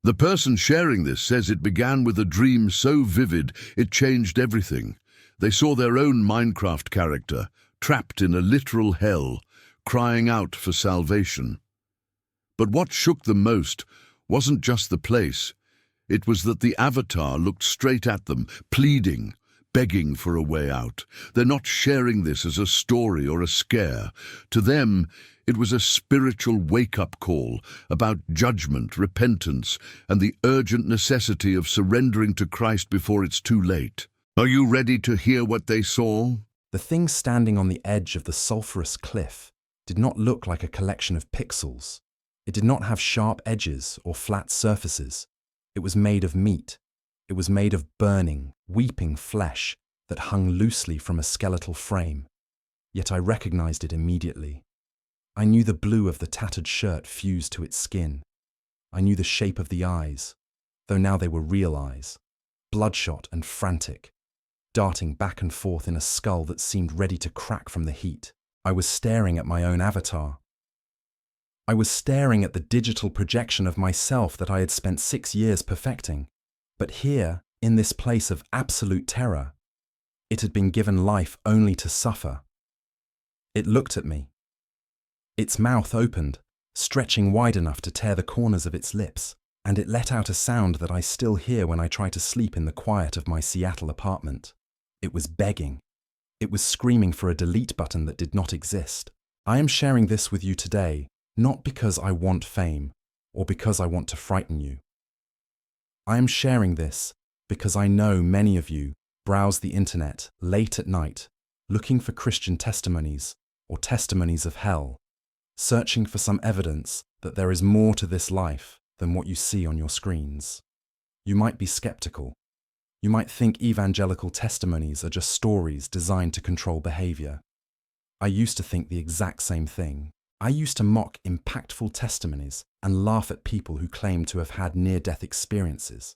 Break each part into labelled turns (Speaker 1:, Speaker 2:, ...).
Speaker 1: The person sharing this says it began with a dream so vivid it changed everything. They saw their own Minecraft character, trapped in a literal hell, crying out for salvation. But what shook them most wasn't just the place. It was that the avatar looked straight at them, pleading, begging for a way out. They're not sharing this as a story or a scare. To them, it was a spiritual wake-up call about judgment, repentance, and the urgent necessity of surrendering to Christ before it's too late. Are you ready to hear what they saw?
Speaker 2: The thing standing on the edge of the sulphurous cliff did not look like a collection of pixels. It did not have sharp edges or flat surfaces. It was made of meat. It was made of burning, weeping flesh that hung loosely from a skeletal frame. Yet I recognized it immediately. I knew the blue of the tattered shirt fused to its skin. I knew the shape of the eyes, though now they were real eyes, bloodshot and frantic, darting back and forth in a skull that seemed ready to crack from the heat. I was staring at my own avatar. I was staring at the digital projection of myself that I had spent 6 years perfecting. But here, in this place of absolute terror, it had been given life only to suffer. It looked at me. Its mouth opened, stretching wide enough to tear the corners of its lips, and it let out a sound that I still hear when I try to sleep in the quiet of my Seattle apartment. It was begging. It was screaming for a delete button that did not exist. I am sharing this with you today, not because I want fame, or because I want to frighten you. I am sharing this because I know many of you browse the internet late at night, looking for Christian testimonies or testimonies of hell, searching for some evidence that there is more to this life than what you see on your screens. You might be skeptical. You might think evangelical testimonies are just stories designed to control behavior. I used to think the exact same thing. I used to mock impactful testimonies and laugh at people who claimed to have had near-death experiences.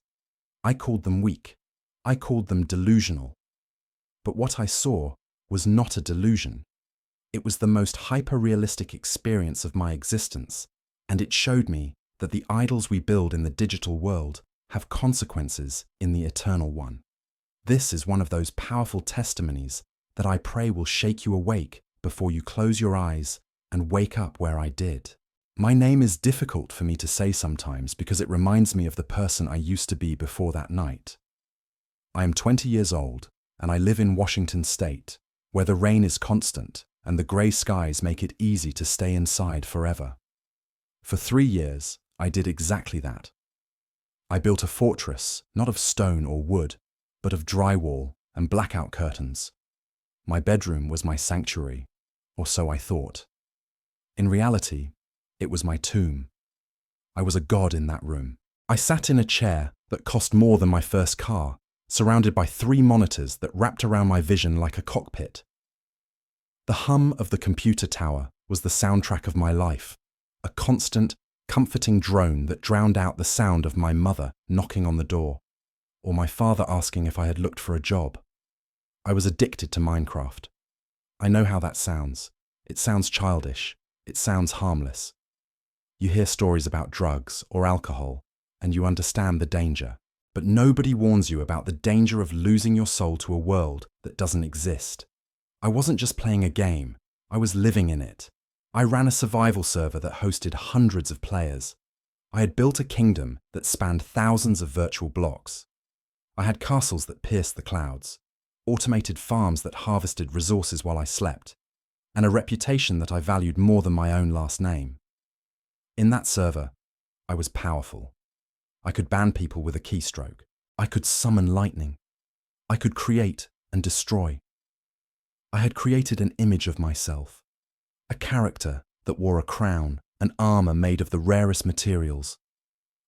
Speaker 2: I called them weak. I called them delusional. But what I saw was not a delusion. It was the most hyper-realistic experience of my existence, and it showed me that the idols we build in the digital world have consequences in the eternal one. This is one of those powerful testimonies that I pray will shake you awake before you close your eyes and wake up where I did. My name is difficult for me to say sometimes because it reminds me of the person I used to be before that night. I am 20 years old, and I live in Washington State, where the rain is constant and the grey skies make it easy to stay inside forever. For 3 years, I did exactly that. I built a fortress, not of stone or wood, but of drywall and blackout curtains. My bedroom was my sanctuary, or so I thought. In reality, it was my tomb. I was a god in that room. I sat in a chair that cost more than my first car, surrounded by 3 monitors that wrapped around my vision like a cockpit. The hum of the computer tower was the soundtrack of my life, a constant, comforting drone that drowned out the sound of my mother knocking on the door, or my father asking if I had looked for a job. I was addicted to Minecraft. I know how that sounds. It sounds childish. It sounds harmless. You hear stories about drugs or alcohol, and you understand the danger. But nobody warns you about the danger of losing your soul to a world that doesn't exist. I wasn't just playing a game, I was living in it. I ran a survival server that hosted hundreds of players. I had built a kingdom that spanned thousands of virtual blocks. I had castles that pierced the clouds, automated farms that harvested resources while I slept, and a reputation that I valued more than my own last name. In that server, I was powerful. I could ban people with a keystroke. I could summon lightning. I could create and destroy. I had created an image of myself, a character that wore a crown, an armor made of the rarest materials,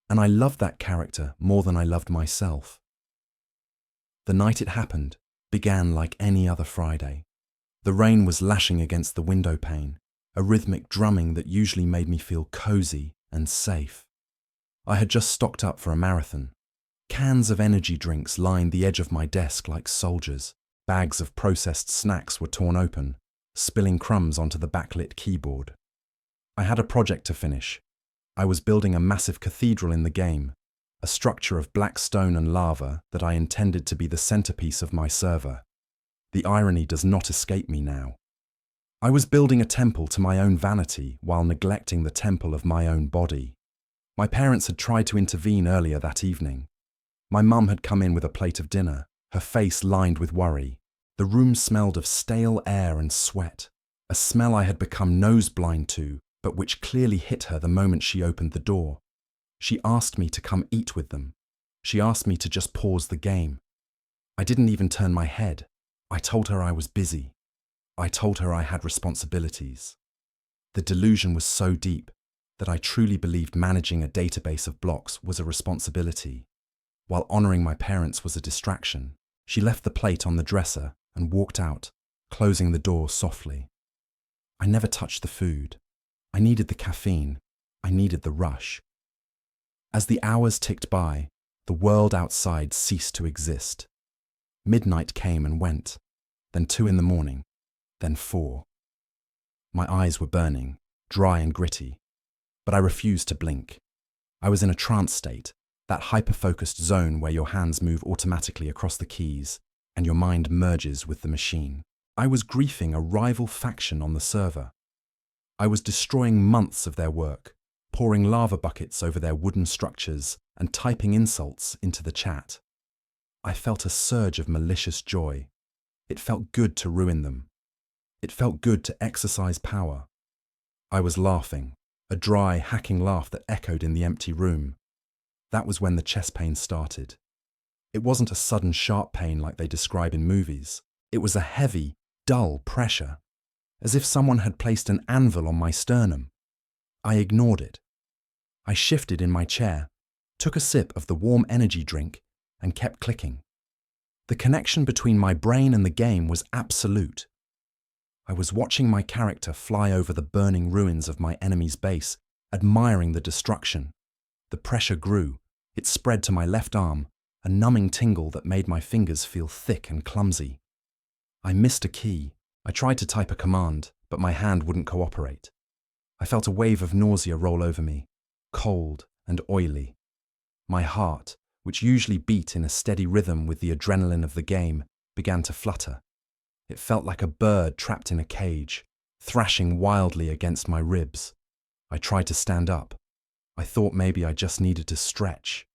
Speaker 2: and I loved that character more than I loved myself. The night it happened began like any other Friday. The rain was lashing against the window pane, a rhythmic drumming that usually made me feel cozy and safe. I had just stocked up for a marathon. Cans of energy drinks lined the edge of my desk like soldiers. Bags of processed snacks were torn open, spilling crumbs onto the backlit keyboard. I had a project to finish. I was building a massive cathedral in the game, a structure of black stone and lava that I intended to be the centerpiece of my server. The irony does not escape me now. I was building a temple to my own vanity while neglecting the temple of my own body. My parents had tried to intervene earlier that evening. My mum had come in with a plate of dinner, her face lined with worry. The room smelled of stale air and sweat, a smell I had become nose-blind to, but which clearly hit her the moment she opened the door. She asked me to come eat with them. She asked me to just pause the game. I didn't even turn my head. I told her I was busy. I told her I had responsibilities. The delusion was so deep that I truly believed managing a database of blocks was a responsibility, while honoring my parents was a distraction. She left the plate on the dresser and walked out, closing the door softly. I never touched the food. I needed the caffeine. I needed the rush. As the hours ticked by, the world outside ceased to exist. Midnight came and went, then 2 in the morning, then 4. My eyes were burning, dry and gritty, but I refused to blink. I was in a trance state, that hyper-focused zone where your hands move automatically across the keys and your mind merges with the machine. I was griefing a rival faction on the server. I was destroying months of their work, pouring lava buckets over their wooden structures and typing insults into the chat. I felt a surge of malicious joy. It felt good to ruin them. It felt good to exercise power. I was laughing, a dry, hacking laugh that echoed in the empty room. That was when the chest pain started. It wasn't a sudden sharp pain like they describe in movies. It was a heavy, dull pressure, as if someone had placed an anvil on my sternum. I ignored it. I shifted in my chair, took a sip of the warm energy drink, and kept clicking. The connection between my brain and the game was absolute. I was watching my character fly over the burning ruins of my enemy's base, admiring the destruction. The pressure grew. It spread to my left arm, a numbing tingle that made my fingers feel thick and clumsy. I missed a key. I tried to type a command, but my hand wouldn't cooperate. I felt a wave of nausea roll over me, cold and oily. My heart, which usually beat in a steady rhythm with the adrenaline of the game, began to flutter. It felt like a bird trapped in a cage, thrashing wildly against my ribs. I tried to stand up. I thought maybe I just needed to stretch.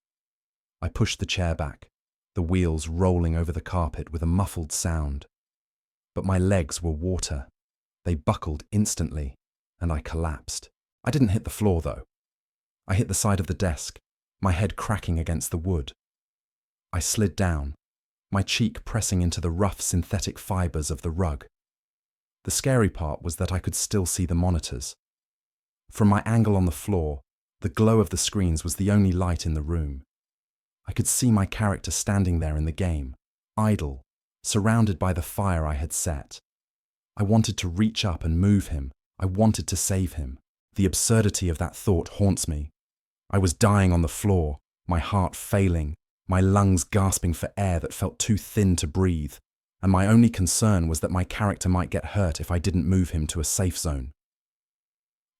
Speaker 2: I pushed the chair back, the wheels rolling over the carpet with a muffled sound. But my legs were water. They buckled instantly, and I collapsed. I didn't hit the floor, though. I hit the side of the desk, my head cracking against the wood. I slid down, my cheek pressing into the rough synthetic fibers of the rug. The scary part was that I could still see the monitors. From my angle on the floor, the glow of the screens was the only light in the room. I could see my character standing there in the game, idle, surrounded by the fire I had set. I wanted to reach up and move him. I wanted to save him. The absurdity of that thought haunts me. I was dying on the floor, my heart failing, my lungs gasping for air that felt too thin to breathe, and my only concern was that my character might get hurt if I didn't move him to a safe zone.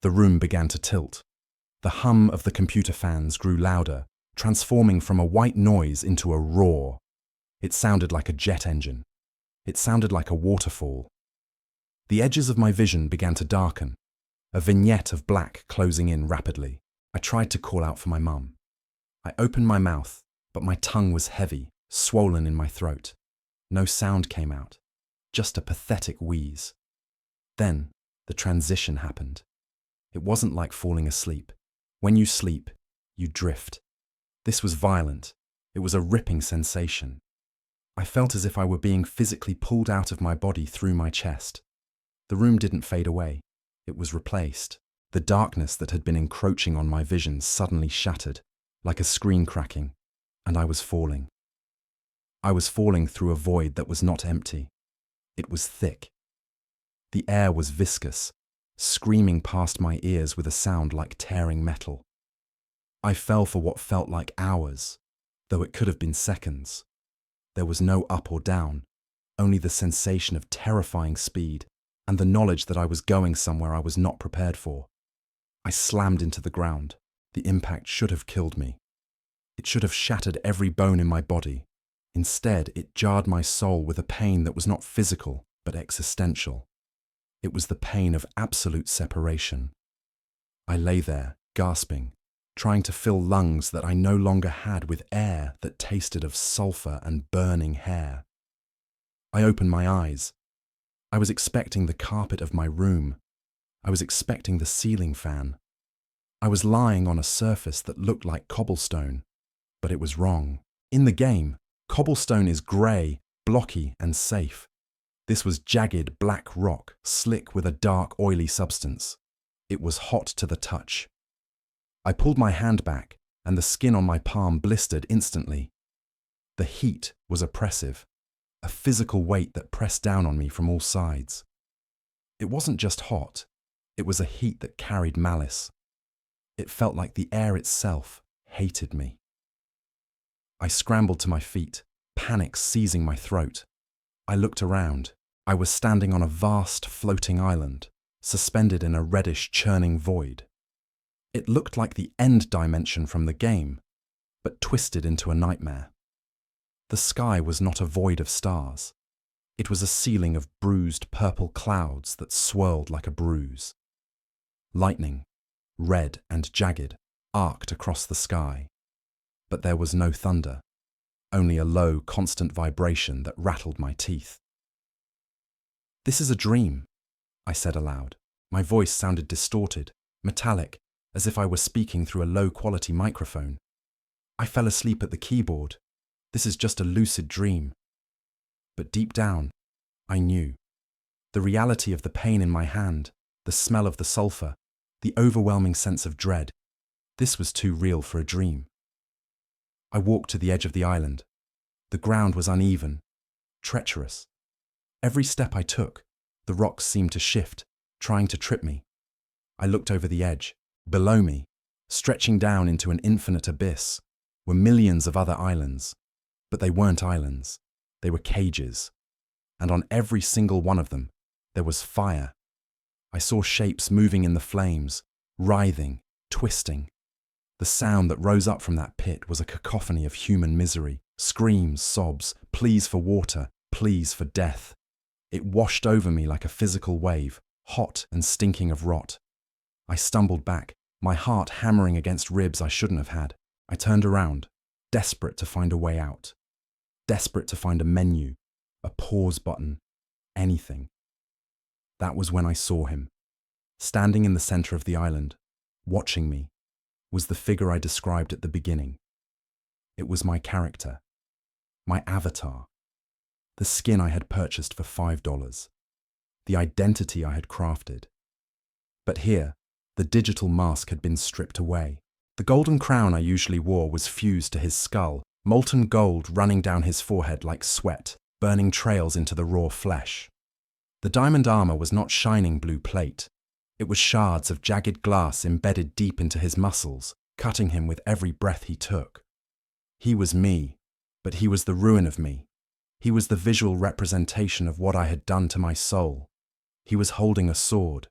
Speaker 2: The room began to tilt. The hum of the computer fans grew louder, transforming from a white noise into a roar. It sounded like a jet engine. It sounded like a waterfall. The edges of my vision began to darken, a vignette of black closing in rapidly. I tried to call out for my mum. I opened my mouth, but my tongue was heavy, swollen in my throat. No sound came out, just a pathetic wheeze. Then, the transition happened. It wasn't like falling asleep. When you sleep, you drift. This was violent. It was a ripping sensation. I felt as if I were being physically pulled out of my body through my chest. The room didn't fade away. It was replaced. The darkness that had been encroaching on my vision suddenly shattered, like a screen cracking, and I was falling. I was falling through a void that was not empty. It was thick. The air was viscous, screaming past my ears with a sound like tearing metal. I fell for what felt like hours, though it could have been seconds. There was no up or down, only the sensation of terrifying speed and the knowledge that I was going somewhere I was not prepared for. I slammed into the ground. The impact should have killed me. It should have shattered every bone in my body. Instead, it jarred my soul with a pain that was not physical, but existential. It was the pain of absolute separation. I lay there, gasping, trying to fill lungs that I no longer had with air that tasted of sulfur and burning hair. I opened my eyes. I was expecting the carpet of my room. I was expecting the ceiling fan. I was lying on a surface that looked like cobblestone, but it was wrong. In the game, cobblestone is grey, blocky, and safe. This was jagged black rock, slick with a dark, oily substance. It was hot to the touch. I pulled my hand back, and the skin on my palm blistered instantly. The heat was oppressive, a physical weight that pressed down on me from all sides. It wasn't just hot, it was a heat that carried malice. It felt like the air itself hated me. I scrambled to my feet, panic seizing my throat. I looked around. I was standing on a vast floating island, suspended in a reddish churning void. It looked like the end dimension from the game, but twisted into a nightmare. The sky was not a void of stars. It was a ceiling of bruised purple clouds that swirled like a bruise. Lightning, red and jagged, arced across the sky. But there was no thunder, only a low, constant vibration that rattled my teeth. "This is a dream," I said aloud. My voice sounded distorted, metallic, as if I were speaking through a low-quality microphone. "I fell asleep at the keyboard. This is just a lucid dream." But deep down, I knew. The reality of the pain in my hand, the smell of the sulfur, the overwhelming sense of dread, this was too real for a dream. I walked to the edge of the island. The ground was uneven, treacherous. Every step I took, the rocks seemed to shift, trying to trip me. I looked over the edge. Below me, stretching down into an infinite abyss, were millions of other islands. But they weren't islands. They were cages. And on every single one of them, there was fire. I saw shapes moving in the flames, writhing, twisting. The sound that rose up from that pit was a cacophony of human misery, screams, sobs, pleas for water, pleas for death. It washed over me like a physical wave, hot and stinking of rot. I stumbled back, my heart hammering against ribs I shouldn't have had. I turned around, desperate to find a way out. Desperate to find a menu, a pause button, anything. That was when I saw him. Standing in the center of the island, watching me, was the figure I described at the beginning. It was my character, my avatar. The skin I had purchased for $5. The identity I had crafted. But here, the digital mask had been stripped away. The golden crown I usually wore was fused to his skull, molten gold running down his forehead like sweat, burning trails into the raw flesh. The diamond armor was not shining blue plate. It was shards of jagged glass embedded deep into his muscles, cutting him with every breath he took. He was me, but he was the ruin of me. He was the visual representation of what I had done to my soul. He was holding a sword.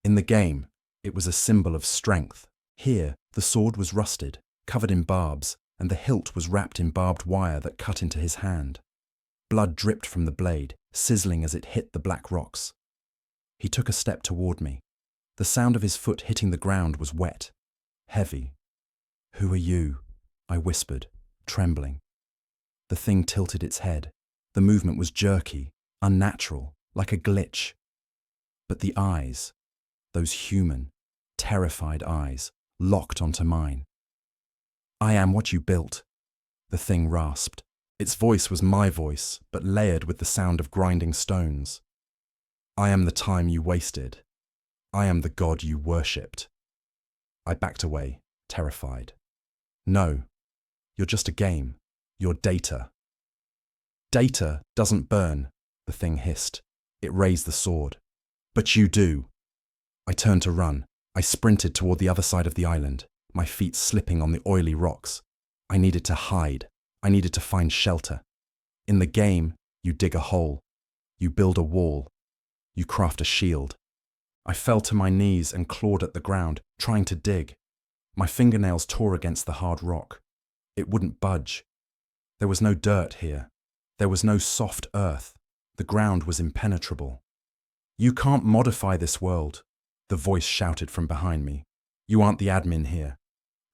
Speaker 2: In the game, it was a symbol of strength. Here, the sword was rusted, covered in barbs, and the hilt was wrapped in barbed wire that cut into his hand. Blood dripped from the blade, sizzling as it hit the black rocks. He took a step toward me. The sound of his foot hitting the ground was wet, heavy. "Who are you?" I whispered, trembling. The thing tilted its head. The movement was jerky, unnatural, like a glitch. But the eyes, those human, terrified eyes, locked onto mine. "I am what you built," the thing rasped. Its voice was my voice, but layered with the sound of grinding stones. "I am the time you wasted. I am the god you worshipped." I backed away, terrified. "No, you're just a game. You're data." "Data doesn't burn," the thing hissed. It raised the sword. "But you do." I turned to run. I sprinted toward the other side of the island, my feet slipping on the oily rocks. I needed to hide. I needed to find shelter. In the game, you dig a hole. You build a wall. You craft a shield. I fell to my knees and clawed at the ground, trying to dig. My fingernails tore against the hard rock. It wouldn't budge. There was no dirt here. There was no soft earth. The ground was impenetrable. "You can't modify this world," the voice shouted from behind me. "You aren't the admin here."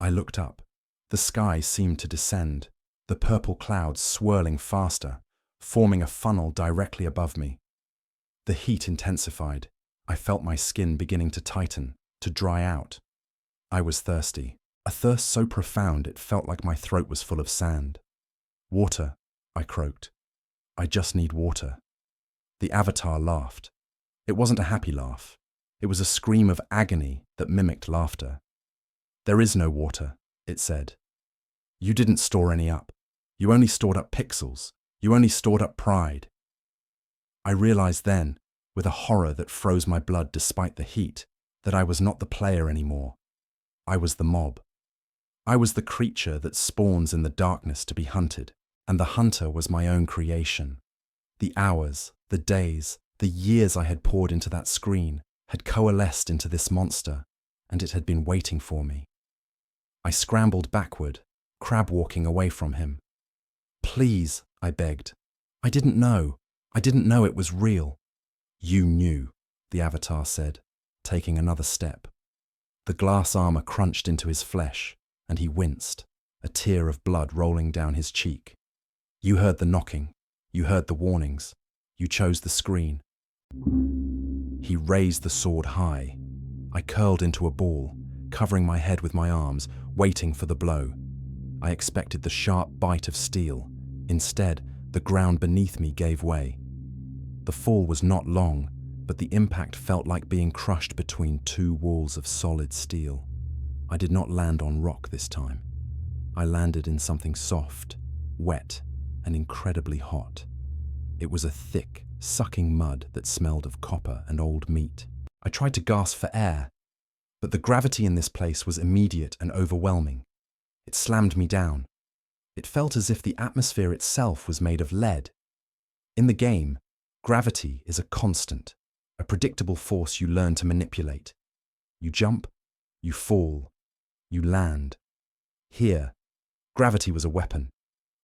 Speaker 2: I looked up. The sky seemed to descend, the purple clouds swirling faster, forming a funnel directly above me. The heat intensified. I felt my skin beginning to tighten, to dry out. I was thirsty, a thirst so profound it felt like my throat was full of sand. "Water," I croaked. "I just need water." The avatar laughed. It wasn't a happy laugh. It was a scream of agony that mimicked laughter. "There is no water," it said. "You didn't store any up. You only stored up pixels. You only stored up pride." I realized then, with a horror that froze my blood despite the heat, that I was not the player anymore. I was the mob. I was the creature that spawns in the darkness to be hunted, and the hunter was my own creation. The hours, the days, the years I had poured into that screen had coalesced into this monster, and it had been waiting for me. I scrambled backward, crab-walking away from him. "Please," I begged. "I didn't know. I didn't know it was real." "You knew," the avatar said, taking another step. The glass armor crunched into his flesh, and he winced, a tear of blood rolling down his cheek. "You heard the knocking. You heard the warnings. You chose the screen." He raised the sword high. I curled into a ball, covering my head with my arms, waiting for the blow. I expected the sharp bite of steel. Instead, the ground beneath me gave way. The fall was not long, but the impact felt like being crushed between two walls of solid steel. I did not land on rock this time. I landed in something soft, wet, and incredibly hot. It was a thick, sucking mud that smelled of copper and old meat. I tried to gasp for air, but the gravity in this place was immediate and overwhelming. It slammed me down. It felt as if the atmosphere itself was made of lead. In the game, gravity is a constant, a predictable force you learn to manipulate. You jump, you fall, you land. Here, gravity was a weapon.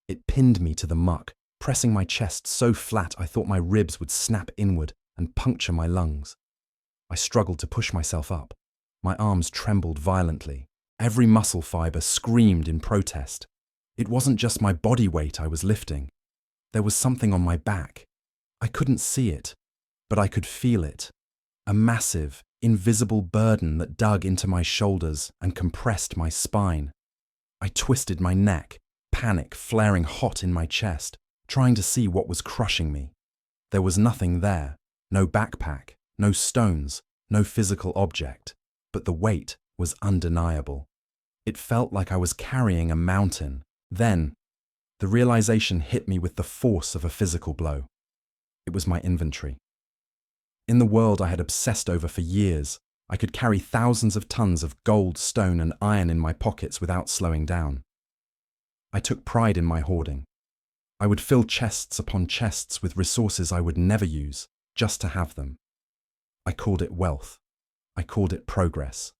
Speaker 2: It pinned me to the muck, pressing my chest so flat I thought my ribs would snap inward and puncture my lungs. I struggled to push myself up. My arms trembled violently. Every muscle fiber screamed in protest. It wasn't just my body weight I was lifting. There was something on my back. I couldn't see it, but I could feel it. A massive, invisible burden that dug into my shoulders and compressed my spine. I twisted my neck, panic flaring hot in my chest, trying to see what was crushing me. There was nothing there, no backpack, no stones, no physical object, but the weight was undeniable. It felt like I was carrying a mountain. Then, the realization hit me with the force of a physical blow. It was my inventory. In the world I had obsessed over for years, I could carry thousands of tons of gold, stone, and iron in my pockets without slowing down. I took pride in my hoarding. I would fill chests upon chests with resources I would never use, just to have them. I called it wealth. I called it progress.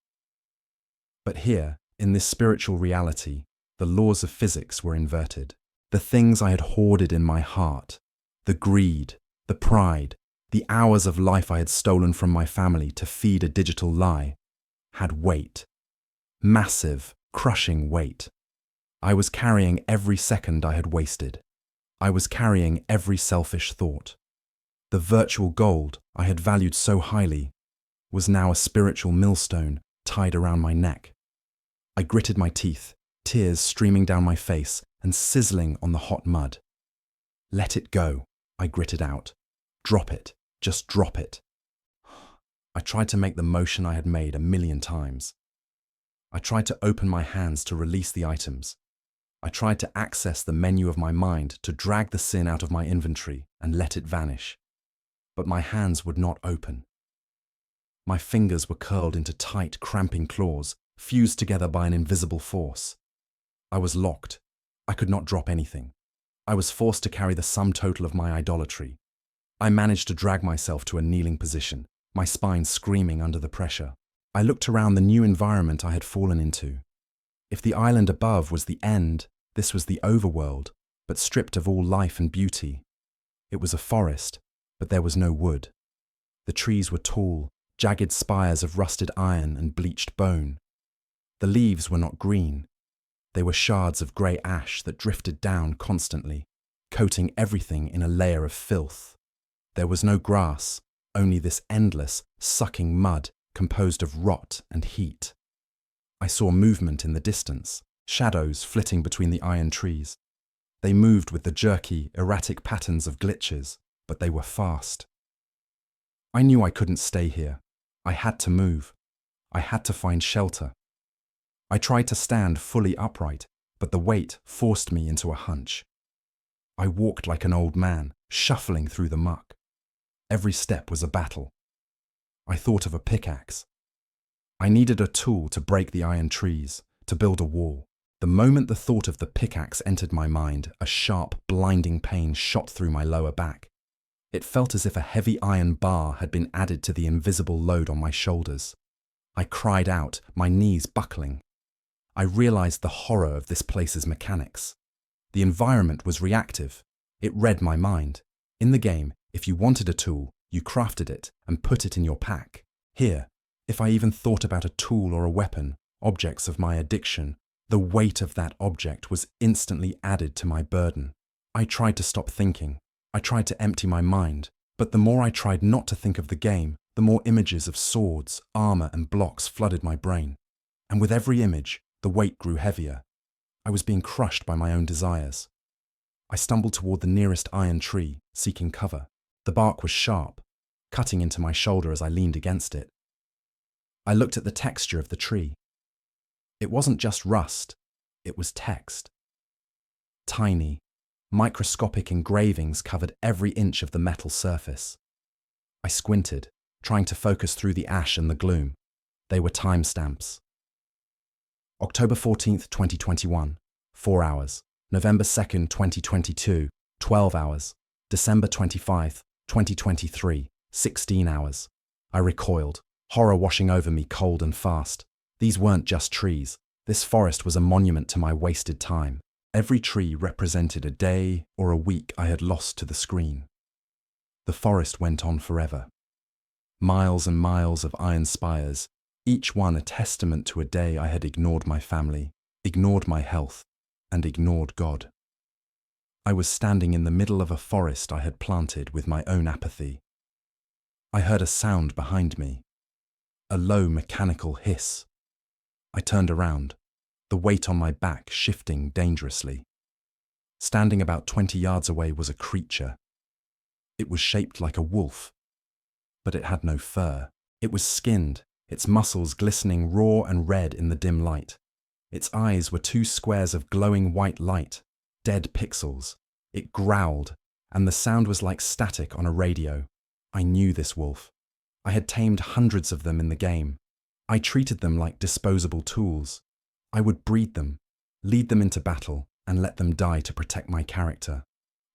Speaker 2: But here, in this spiritual reality, the laws of physics were inverted. The things I had hoarded in my heart, the greed, the pride, the hours of life I had stolen from my family to feed a digital lie, had weight. Massive, crushing weight. I was carrying every second I had wasted. I was carrying every selfish thought. The virtual gold I had valued so highly was now a spiritual millstone tied around my neck. I gritted my teeth, tears streaming down my face and sizzling on the hot mud. "Let it go," I gritted out. "Drop it. Just drop it." I tried to make the motion I had made 1,000,000 times. I tried to open my hands to release the items. I tried to access the menu of my mind to drag the sin out of my inventory and let it vanish. But my hands would not open. My fingers were curled into tight, cramping claws, fused together by an invisible force. I was locked. I could not drop anything. I was forced to carry the sum total of my idolatry. I managed to drag myself to a kneeling position, my spine screaming under the pressure. I looked around the new environment I had fallen into. If the island above was the end, This was the overworld, but stripped of all life and beauty. It was a forest, but there was no wood. The trees were tall, jagged spires of rusted iron and bleached bone. The leaves were not green. They were shards of grey ash that drifted down constantly, coating everything in a layer of filth. There was no grass, only this endless, sucking mud composed of rot and heat. I saw movement in the distance, shadows flitting between the iron trees. They moved with the jerky, erratic patterns of glitches, but they were fast. I knew I couldn't stay here. I had to move. I had to find shelter. I tried to stand fully upright, but the weight forced me into a hunch. I walked like an old man, shuffling through the muck. Every step was a battle. I thought of a pickaxe. I needed a tool to break the iron trees, to build a wall. The moment the thought of the pickaxe entered my mind, a sharp, blinding pain shot through my lower back. It felt as if a heavy iron bar had been added to the invisible load on my shoulders. I cried out, my knees buckling. I realized the horror of this place's mechanics. The environment was reactive. It read my mind. In the game, if you wanted a tool, you crafted it and put it in your pack. Here, if I even thought about a tool or a weapon, objects of my addiction, the weight of that object was instantly added to my burden. I tried to stop thinking. I tried to empty my mind, but the more I tried not to think of the game, the more images of swords, armor, and blocks flooded my brain. And with every image, the weight grew heavier. I was being crushed by my own desires. I stumbled toward the nearest iron tree, seeking cover. The bark was sharp, cutting into my shoulder as I leaned against it. I looked at the texture of the tree. It wasn't just rust, it was text. Tiny, microscopic engravings covered every inch of the metal surface. I squinted, trying to focus through the ash and the gloom. They were timestamps. October 14th, 2021, 4 hours. November 2nd, 2022, 12 hours. December 25th, 2023, 16 hours. I recoiled, horror washing over me cold and fast. These weren't just trees. This forest was a monument to my wasted time. Every tree represented a day or a week I had lost to the screen. The forest went on forever. Miles and miles of iron spires, each one a testament to a day I had ignored my family, ignored my health, and ignored God. I was standing in the middle of a forest I had planted with my own apathy. I heard a sound behind me, a low mechanical hiss. I turned around, the weight on my back shifting dangerously. Standing about 20 yards away was a creature. It was shaped like a wolf, but it had no fur. It was skinned, its muscles glistening raw and red in the dim light. Its eyes were two squares of glowing white light, dead pixels. It growled, and the sound was like static on a radio. I knew this wolf. I had tamed hundreds of them in the game. I treated them like disposable tools. I would breed them, lead them into battle, and let them die to protect my character.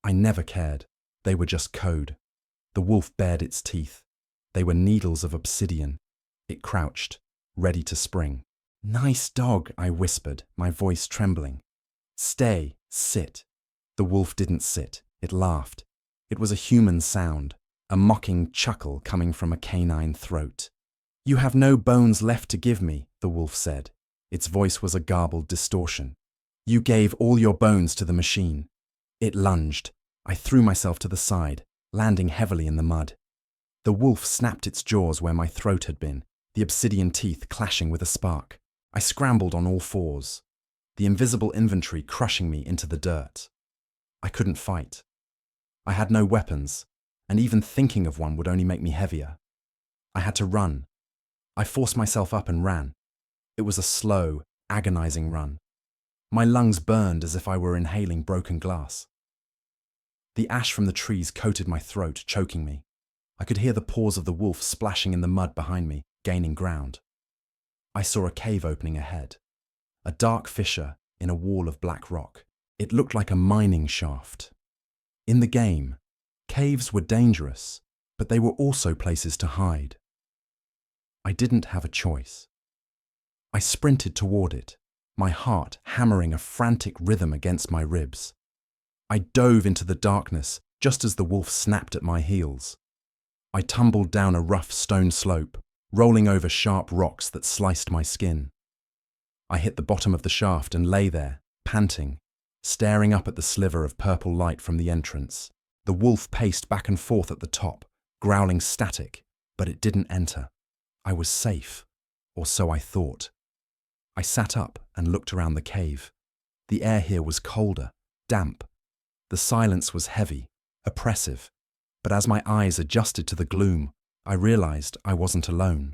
Speaker 2: I never cared. They were just code. The wolf bared its teeth. They were needles of obsidian. It crouched, ready to spring. "Nice dog," I whispered, my voice trembling. "Stay, sit." The wolf didn't sit. It laughed. It was a human sound, a mocking chuckle coming from a canine throat. "You have no bones left to give me," the wolf said. Its voice was a garbled distortion. "You gave all your bones to the machine." It lunged. I threw myself to the side, landing heavily in the mud. The wolf snapped its jaws where my throat had been, the obsidian teeth clashing with a spark. I scrambled on all fours, the invisible inventory crushing me into the dirt. I couldn't fight. I had no weapons, and even thinking of one would only make me heavier. I had to run. I forced myself up and ran. It was a slow, agonizing run. My lungs burned as if I were inhaling broken glass. The ash from the trees coated my throat, choking me. I could hear the paws of the wolf splashing in the mud behind me, gaining ground. I saw a cave opening ahead, a dark fissure in a wall of black rock. It looked like a mining shaft. In the game, caves were dangerous, but they were also places to hide. I didn't have a choice. I sprinted toward it, my heart hammering a frantic rhythm against my ribs. I dove into the darkness just as the wolf snapped at my heels. I tumbled down a rough stone slope, rolling over sharp rocks that sliced my skin. I hit the bottom of the shaft and lay there, panting, staring up at the sliver of purple light from the entrance. The wolf paced back and forth at the top, growling static, but it didn't enter. I was safe, or so I thought. I sat up and looked around the cave. The air here was colder, damp. The silence was heavy, oppressive, but as my eyes adjusted to the gloom, I realized I wasn't alone.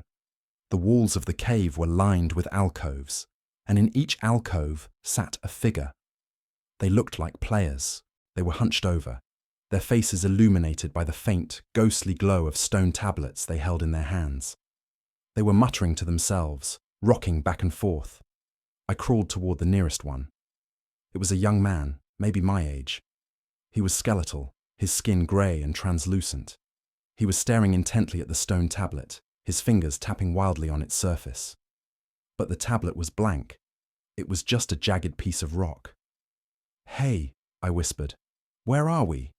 Speaker 2: The walls of the cave were lined with alcoves, and in each alcove sat a figure. They looked like players. They were hunched over, their faces illuminated by the faint, ghostly glow of stone tablets they held in their hands. They were muttering to themselves, rocking back and forth. I crawled toward the nearest one. It was a young man, maybe my age. He was skeletal, his skin grey and translucent. He was staring intently at the stone tablet, his fingers tapping wildly on its surface. But the tablet was blank. It was just a jagged piece of rock. "Hey," I whispered, "where are we?"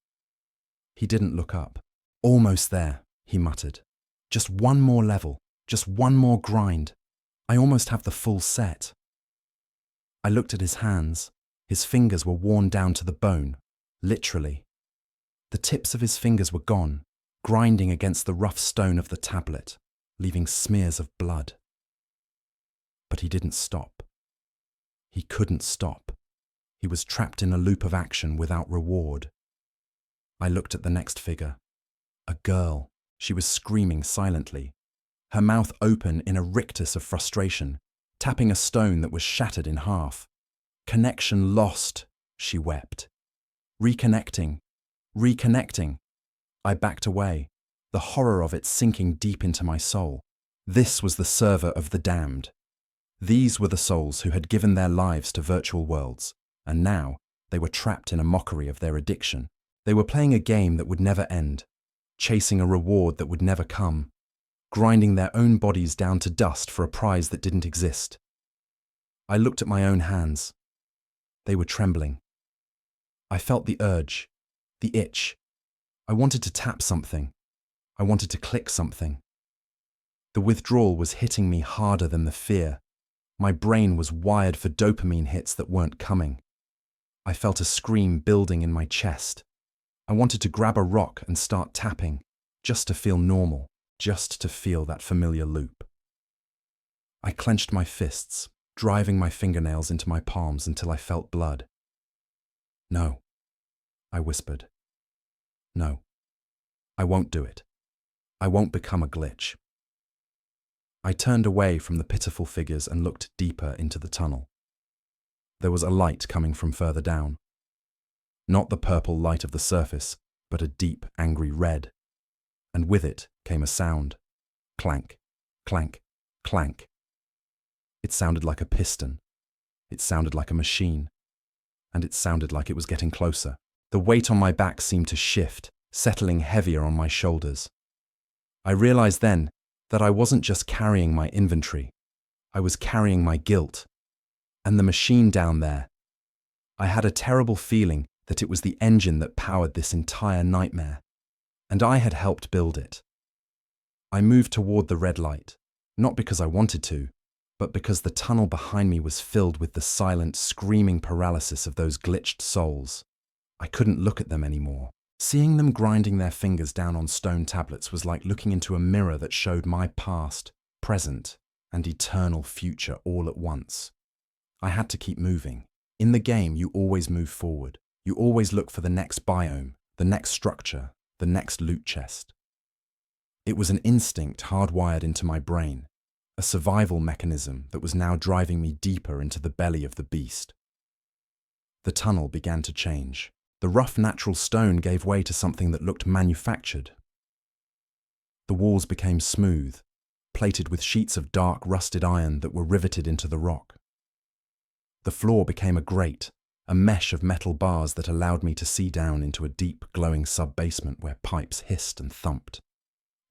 Speaker 2: He didn't look up. "Almost there," he muttered. "Just one more level, just one more grind. I almost have the full set." I looked at his hands. His fingers were worn down to the bone, literally. The tips of his fingers were gone, grinding against the rough stone of the tablet, leaving smears of blood. But he didn't stop. He couldn't stop. He was trapped in a loop of action without reward. I looked at the next figure. A girl. She was screaming silently, her mouth open in a rictus of frustration, tapping a stone that was shattered in half. "Connection lost," she wept. "Reconnecting. Reconnecting." I backed away, the horror of it sinking deep into my soul. This was the server of the damned. These were the souls who had given their lives to virtual worlds, and now they were trapped in a mockery of their addiction. They were playing a game that would never end, chasing a reward that would never come, grinding their own bodies down to dust for a prize that didn't exist. I looked at my own hands. They were trembling. I felt the urge, the itch. I wanted to tap something. I wanted to click something. The withdrawal was hitting me harder than the fear. My brain was wired for dopamine hits that weren't coming. I felt a scream building in my chest. I wanted to grab a rock and start tapping, just to feel normal, just to feel that familiar loop. I clenched my fists, driving my fingernails into my palms until I felt blood. "No," I whispered. "No. I won't do it. I won't become a glitch." I turned away from the pitiful figures and looked deeper into the tunnel. There was a light coming from further down. Not the purple light of the surface, but a deep, angry red. And with it came a sound. Clank, clank, clank. It sounded like a piston. It sounded like a machine. And it sounded like it was getting closer. The weight on my back seemed to shift, settling heavier on my shoulders. I realized then that I wasn't just carrying my inventory. I was carrying my guilt. And the machine down there. I had a terrible feeling that it was the engine that powered this entire nightmare, and I had helped build it. I moved toward the red light, not because I wanted to, but because the tunnel behind me was filled with the silent, screaming paralysis of those glitched souls. I couldn't look at them anymore. Seeing them grinding their fingers down on stone tablets was like looking into a mirror that showed my past, present, and eternal future all at once. I had to keep moving. In the game, you always move forward. You always look for the next biome, the next structure, the next loot chest. It was an instinct hardwired into my brain, a survival mechanism that was now driving me deeper into the belly of the beast. The tunnel began to change. The rough natural stone gave way to something that looked manufactured. The walls became smooth, plated with sheets of dark rusted iron that were riveted into the rock. The floor became a grate, a mesh of metal bars that allowed me to see down into a deep, glowing sub-basement where pipes hissed and thumped.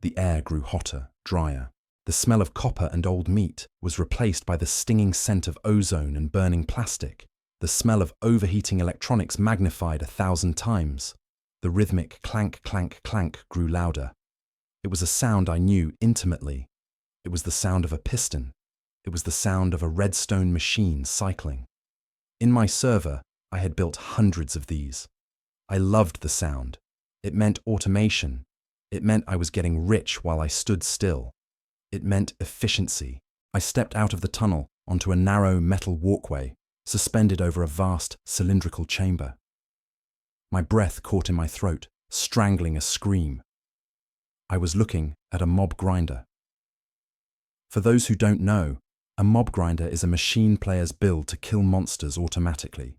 Speaker 2: The air grew hotter, drier, The smell of copper and old meat was replaced by the stinging scent of ozone and burning plastic, the smell of overheating electronics magnified 1,000 times. The rhythmic clank, clank, clank grew louder. It was a sound I knew intimately. It was the sound of a piston. It was the sound of a redstone machine cycling. In my server, I had built hundreds of these. I loved the sound. It meant automation. It meant I was getting rich while I stood still. It meant efficiency. I stepped out of the tunnel onto a narrow metal walkway, suspended over a vast cylindrical chamber. My breath caught in my throat, strangling a scream. I was looking at a mob grinder. For those who don't know, a mob grinder is a machine player's build to kill monsters automatically.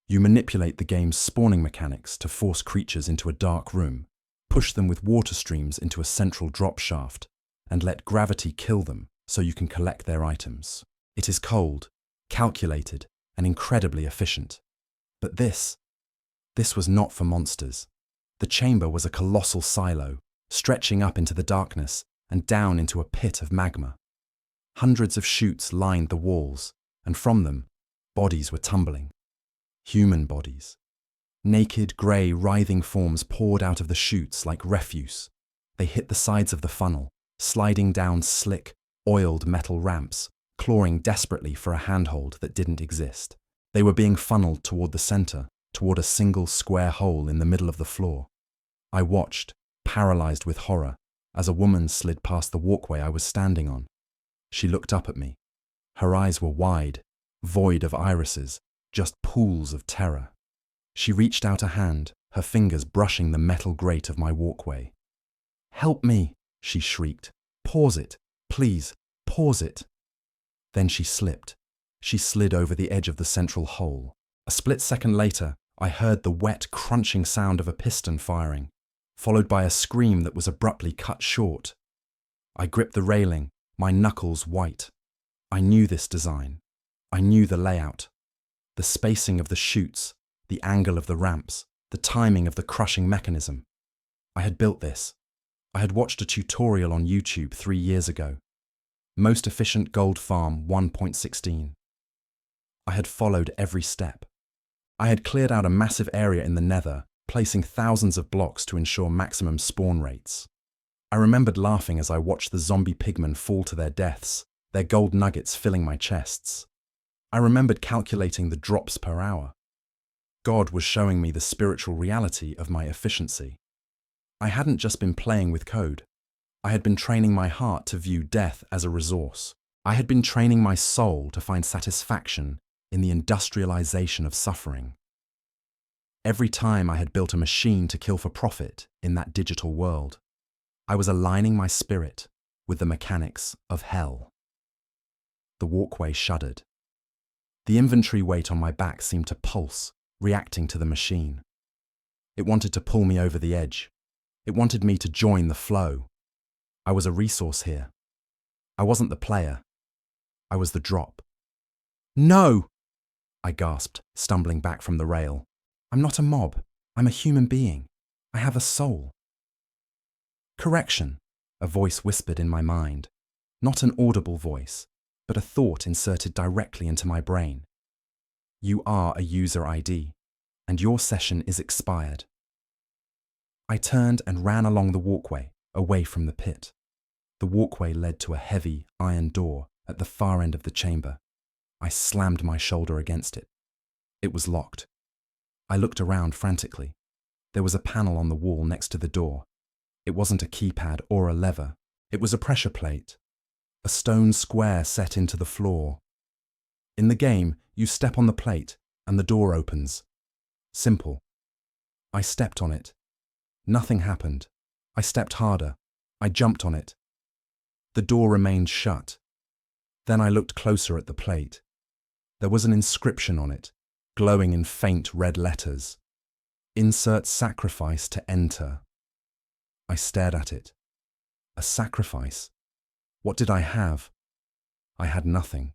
Speaker 2: You manipulate the game's spawning mechanics to force creatures into a dark room, push them with water streams into a central drop shaft, and let gravity kill them so you can collect their items. It is cold, calculated, and incredibly efficient. But this was not for monsters. The chamber was a colossal silo, stretching up into the darkness and down into a pit of magma. Hundreds of chutes lined the walls, and from them, bodies were tumbling. Human bodies. Naked, grey, writhing forms poured out of the chutes like refuse. They hit the sides of the funnel, sliding down slick, oiled metal ramps, clawing desperately for a handhold that didn't exist. They were being funneled toward the center, toward a single square hole in the middle of the floor. I watched, paralyzed with horror, as a woman slid past the walkway I was standing on. She looked up at me. Her eyes were wide, void of irises, just pools of terror. She reached out a hand, her fingers brushing the metal grate of my walkway. "Help me," she shrieked. "Pause it, please, pause it." Then she slipped. She slid over the edge of the central hole. A split second later, I heard the wet, crunching sound of a piston firing, followed by a scream that was abruptly cut short. I gripped the railing, my knuckles white. I knew this design. I knew the layout. The spacing of the chutes, the angle of the ramps, the timing of the crushing mechanism. I had built this. I had watched a tutorial on YouTube 3 years ago. Most efficient gold farm 1.16. I had followed every step. I had cleared out a massive area in the nether, placing thousands of blocks to ensure maximum spawn rates. I remembered laughing as I watched the zombie pigmen fall to their deaths, their gold nuggets filling my chests. I remembered calculating the drops per hour. God was showing me the spiritual reality of my efficiency. I hadn't just been playing with code. I had been training my heart to view death as a resource. I had been training my soul to find satisfaction in the industrialization of suffering. Every time I had built a machine to kill for profit in that digital world, I was aligning my spirit with the mechanics of hell. The walkway shuddered. The inventory weight on my back seemed to pulse, reacting to the machine. It wanted to pull me over the edge. It wanted me to join the flow. I was a resource here. I wasn't the player. I was the drop. "No!" I gasped, stumbling back from the rail. "I'm not a mob. I'm a human being. I have a soul." "Correction," a voice whispered in my mind. Not an audible voice, but a thought inserted directly into my brain. "You are a user ID, and your session is expired." I turned and ran along the walkway, away from the pit. The walkway led to a heavy iron door at the far end of the chamber. I slammed my shoulder against it. It was locked. I looked around frantically. There was a panel on the wall next to the door. It wasn't a keypad or a lever. It was a pressure plate. A stone square set into the floor. In the game, you step on the plate and the door opens. Simple. I stepped on it. Nothing happened. I stepped harder. I jumped on it. The door remained shut. Then I looked closer at the plate. There was an inscription on it, glowing in faint red letters. "Insert sacrifice to enter." I stared at it. A sacrifice? What did I have? I had nothing.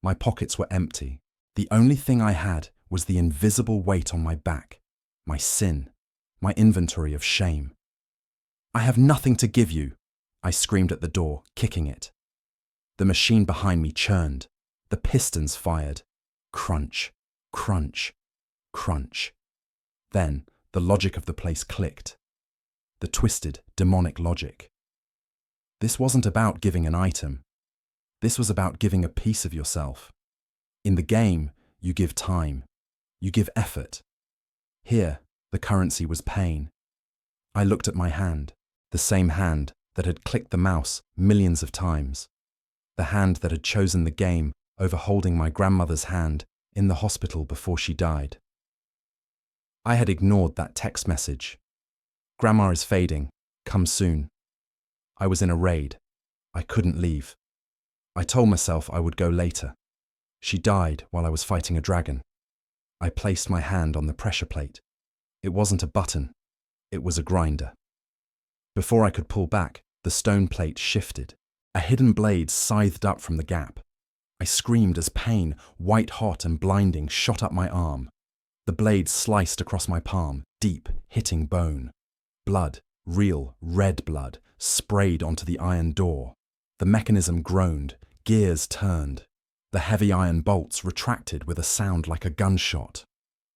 Speaker 2: My pockets were empty. The only thing I had was the invisible weight on my back, my sin, my inventory of shame. "I have nothing to give you," I screamed at the door, kicking it. The machine behind me churned. The pistons fired. Crunch, crunch, crunch. Then the logic of the place clicked. The twisted, demonic logic. This wasn't about giving an item. This was about giving a piece of yourself. In the game, you give time. You give effort. Here, the currency was pain. I looked at my hand, the same hand that had clicked the mouse millions of times. The hand that had chosen the game over holding my grandmother's hand in the hospital before she died. I had ignored that text message. Grandma is fading. Come soon. I was in a raid. I couldn't leave. I told myself I would go later. She died while I was fighting a dragon. I placed my hand on the pressure plate. It wasn't a button. It was a grinder. Before I could pull back, the stone plate shifted. A hidden blade scythed up from the gap. I screamed as pain, white-hot and blinding, shot up my arm. The blade sliced across my palm, deep, hitting bone. Blood, real, red blood, sprayed onto the iron door. The mechanism groaned, gears turned. The heavy iron bolts retracted with a sound like a gunshot.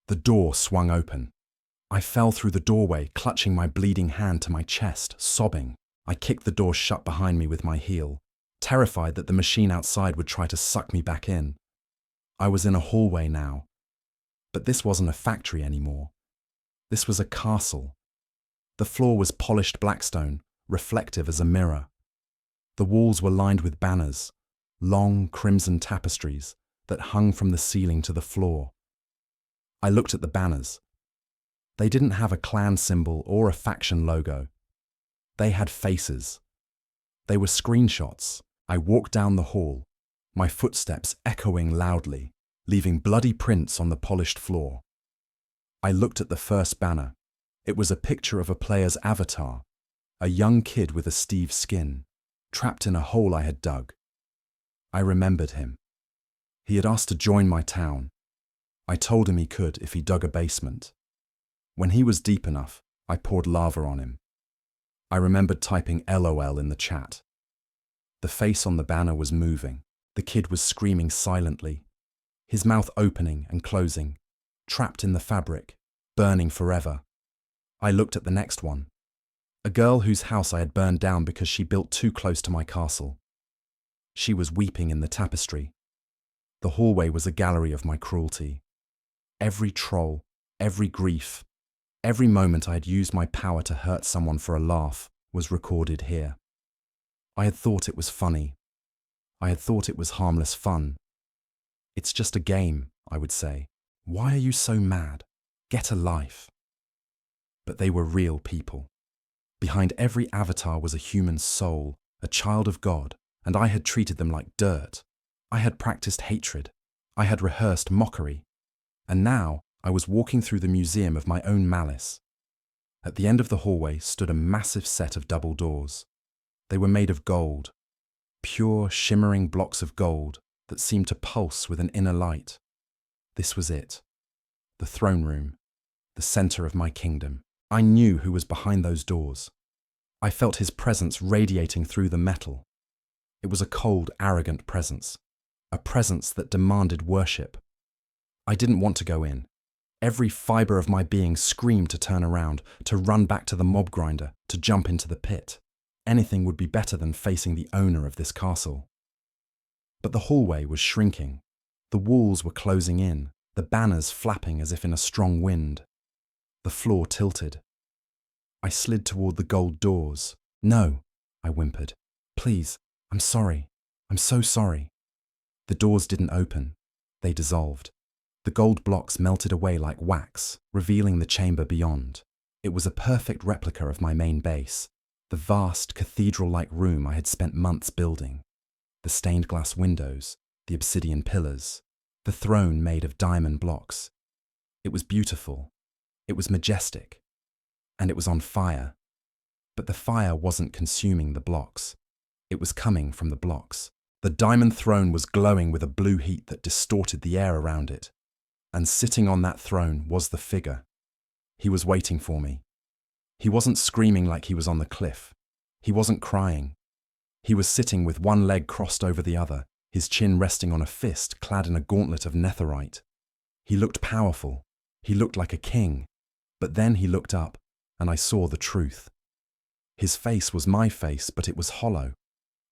Speaker 2: The door swung open. I fell through the doorway, clutching my bleeding hand to my chest, sobbing. I kicked the door shut behind me with my heel, terrified that the machine outside would try to suck me back in. I was in a hallway now. But this wasn't a factory anymore. This was a castle. The floor was polished blackstone, reflective as a mirror. The walls were lined with banners, long crimson tapestries that hung from the ceiling to the floor. I looked at the banners. They didn't have a clan symbol or a faction logo. They had faces. They were screenshots. I walked down the hall, my footsteps echoing loudly, leaving bloody prints on the polished floor. I looked at the first banner. It was a picture of a player's avatar, a young kid with a Steve skin, trapped in a hole I had dug. I remembered him. He had asked to join my town. I told him he could if he dug a basement. When he was deep enough, I poured lava on him. I remembered typing LOL in the chat. The face on the banner was moving. The kid was screaming silently, his mouth opening and closing, trapped in the fabric, burning forever. I looked at the next one. A girl whose house I had burned down because she built too close to my castle. She was weeping in the tapestry. The hallway was a gallery of my cruelty. Every troll, every grief, every moment I had used my power to hurt someone for a laugh was recorded here. I had thought it was funny. I had thought it was harmless fun. It's just a game, I would say. Why are you so mad? Get a life. But they were real people. Behind every avatar was a human soul, a child of God, and I had treated them like dirt. I had practiced hatred. I had rehearsed mockery. And now I was walking through the museum of my own malice. At the end of the hallway stood a massive set of double doors. They were made of gold, pure, shimmering blocks of gold that seemed to pulse with an inner light. This was it. The throne room, the center of my kingdom. I knew who was behind those doors. I felt his presence radiating through the metal. It was a cold, arrogant presence, a presence that demanded worship. I didn't want to go in. Every fiber of my being screamed to turn around, to run back to the mob grinder, to jump into the pit. Anything would be better than facing the owner of this castle. But the hallway was shrinking. The walls were closing in, the banners flapping as if in a strong wind. The floor tilted. I slid toward the gold doors. No, I whimpered. Please, I'm sorry. I'm so sorry. The doors didn't open. They dissolved. The gold blocks melted away like wax, revealing the chamber beyond. It was a perfect replica of my main base, the vast cathedral-like room I had spent months building. The stained glass windows, the obsidian pillars, the throne made of diamond blocks. It was beautiful. It was majestic. And it was on fire. But the fire wasn't consuming the blocks. It was coming from the blocks. The diamond throne was glowing with a blue heat that distorted the air around it. And sitting on that throne was the figure. He was waiting for me. He wasn't screaming like he was on the cliff. He wasn't crying. He was sitting with one leg crossed over the other, his chin resting on a fist clad in a gauntlet of netherite. He looked powerful. He looked like a king. But then he looked up, and I saw the truth. His face was my face, but it was hollow.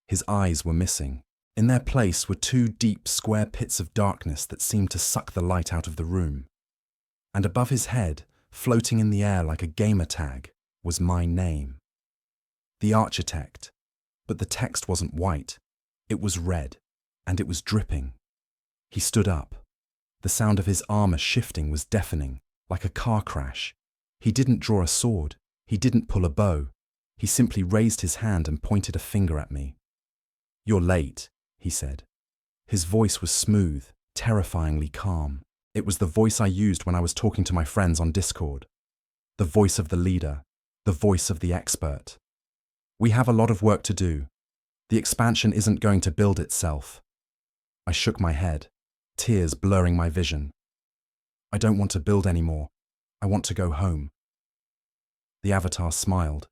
Speaker 2: His eyes were missing. In their place were two deep, square pits of darkness that seemed to suck the light out of the room. And above his head, floating in the air like a gamer tag, was my name. The Architect. But the text wasn't white. It was red, and it was dripping. He stood up. The sound of his armor shifting was deafening, like a car crash. He didn't draw a sword. He didn't pull a bow. He simply raised his hand and pointed a finger at me. "You're late," he said. His voice was smooth, terrifyingly calm. It was the voice I used when I was talking to my friends on Discord. The voice of the leader, the voice of the expert. "We have a lot of work to do. The expansion isn't going to build itself." I shook my head, tears blurring my vision. "I don't want to build anymore. I want to go home." The Avatar smiled.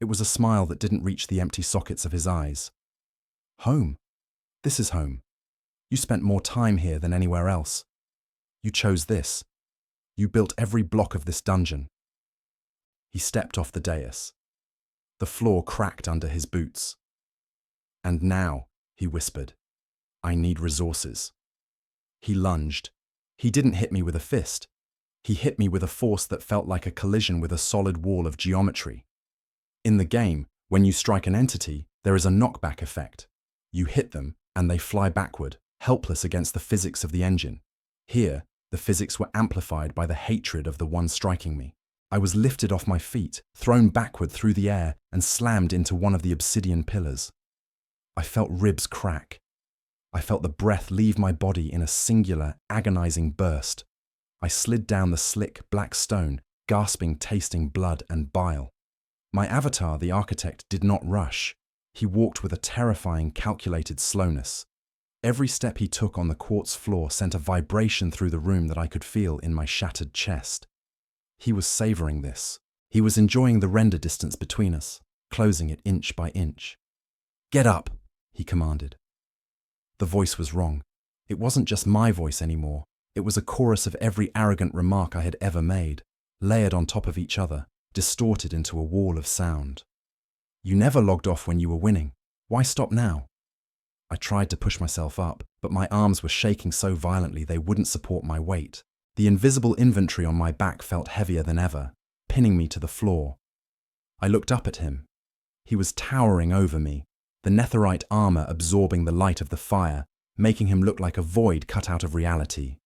Speaker 2: It was a smile that didn't reach the empty sockets of his eyes. "Home? This is home. You spent more time here than anywhere else. You chose this. You built every block of this dungeon." He stepped off the dais. The floor cracked under his boots. "And now," he whispered, "I need resources." He lunged. He didn't hit me with a fist. He hit me with a force that felt like a collision with a solid wall of geometry. In the game, when you strike an entity, there is a knockback effect. You hit them, and they fly backward, helpless against the physics of the engine. Here, the physics were amplified by the hatred of the one striking me. I was lifted off my feet, thrown backward through the air, and slammed into one of the obsidian pillars. I felt ribs crack. I felt the breath leave my body in a singular, agonizing burst. I slid down the slick, black stone, gasping, tasting blood and bile. My avatar, the Architect, did not rush. He walked with a terrifying, calculated slowness. Every step he took on the quartz floor sent a vibration through the room that I could feel in my shattered chest. He was savoring this. He was enjoying the render distance between us, closing it inch by inch. "Get up," he commanded. The voice was wrong. It wasn't just my voice anymore. It was a chorus of every arrogant remark I had ever made, layered on top of each other, distorted into a wall of sound. "You never logged off when you were winning. Why stop now?" I tried to push myself up, but my arms were shaking so violently they wouldn't support my weight. The invisible inventory on my back felt heavier than ever, pinning me to the floor. I looked up at him. He was towering over me, the netherite armor absorbing the light of the fire, making him look like a void cut out of reality.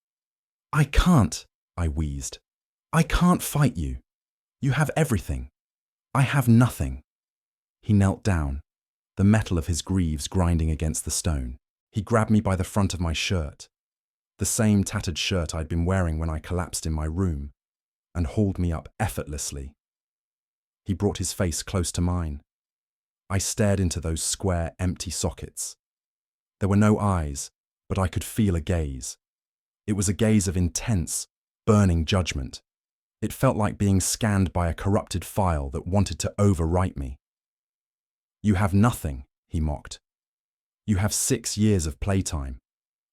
Speaker 2: "I can't," I wheezed. "I can't fight you. You have everything. I have nothing." He knelt down, the metal of his greaves grinding against the stone. He grabbed me by the front of my shirt, the same tattered shirt I'd been wearing when I collapsed in my room, and hauled me up effortlessly. He brought his face close to mine. I stared into those square, empty sockets. There were no eyes, but I could feel a gaze. It was a gaze of intense, burning judgment. It felt like being scanned by a corrupted file that wanted to overwrite me. "You have nothing," he mocked. "You have 6 years of playtime.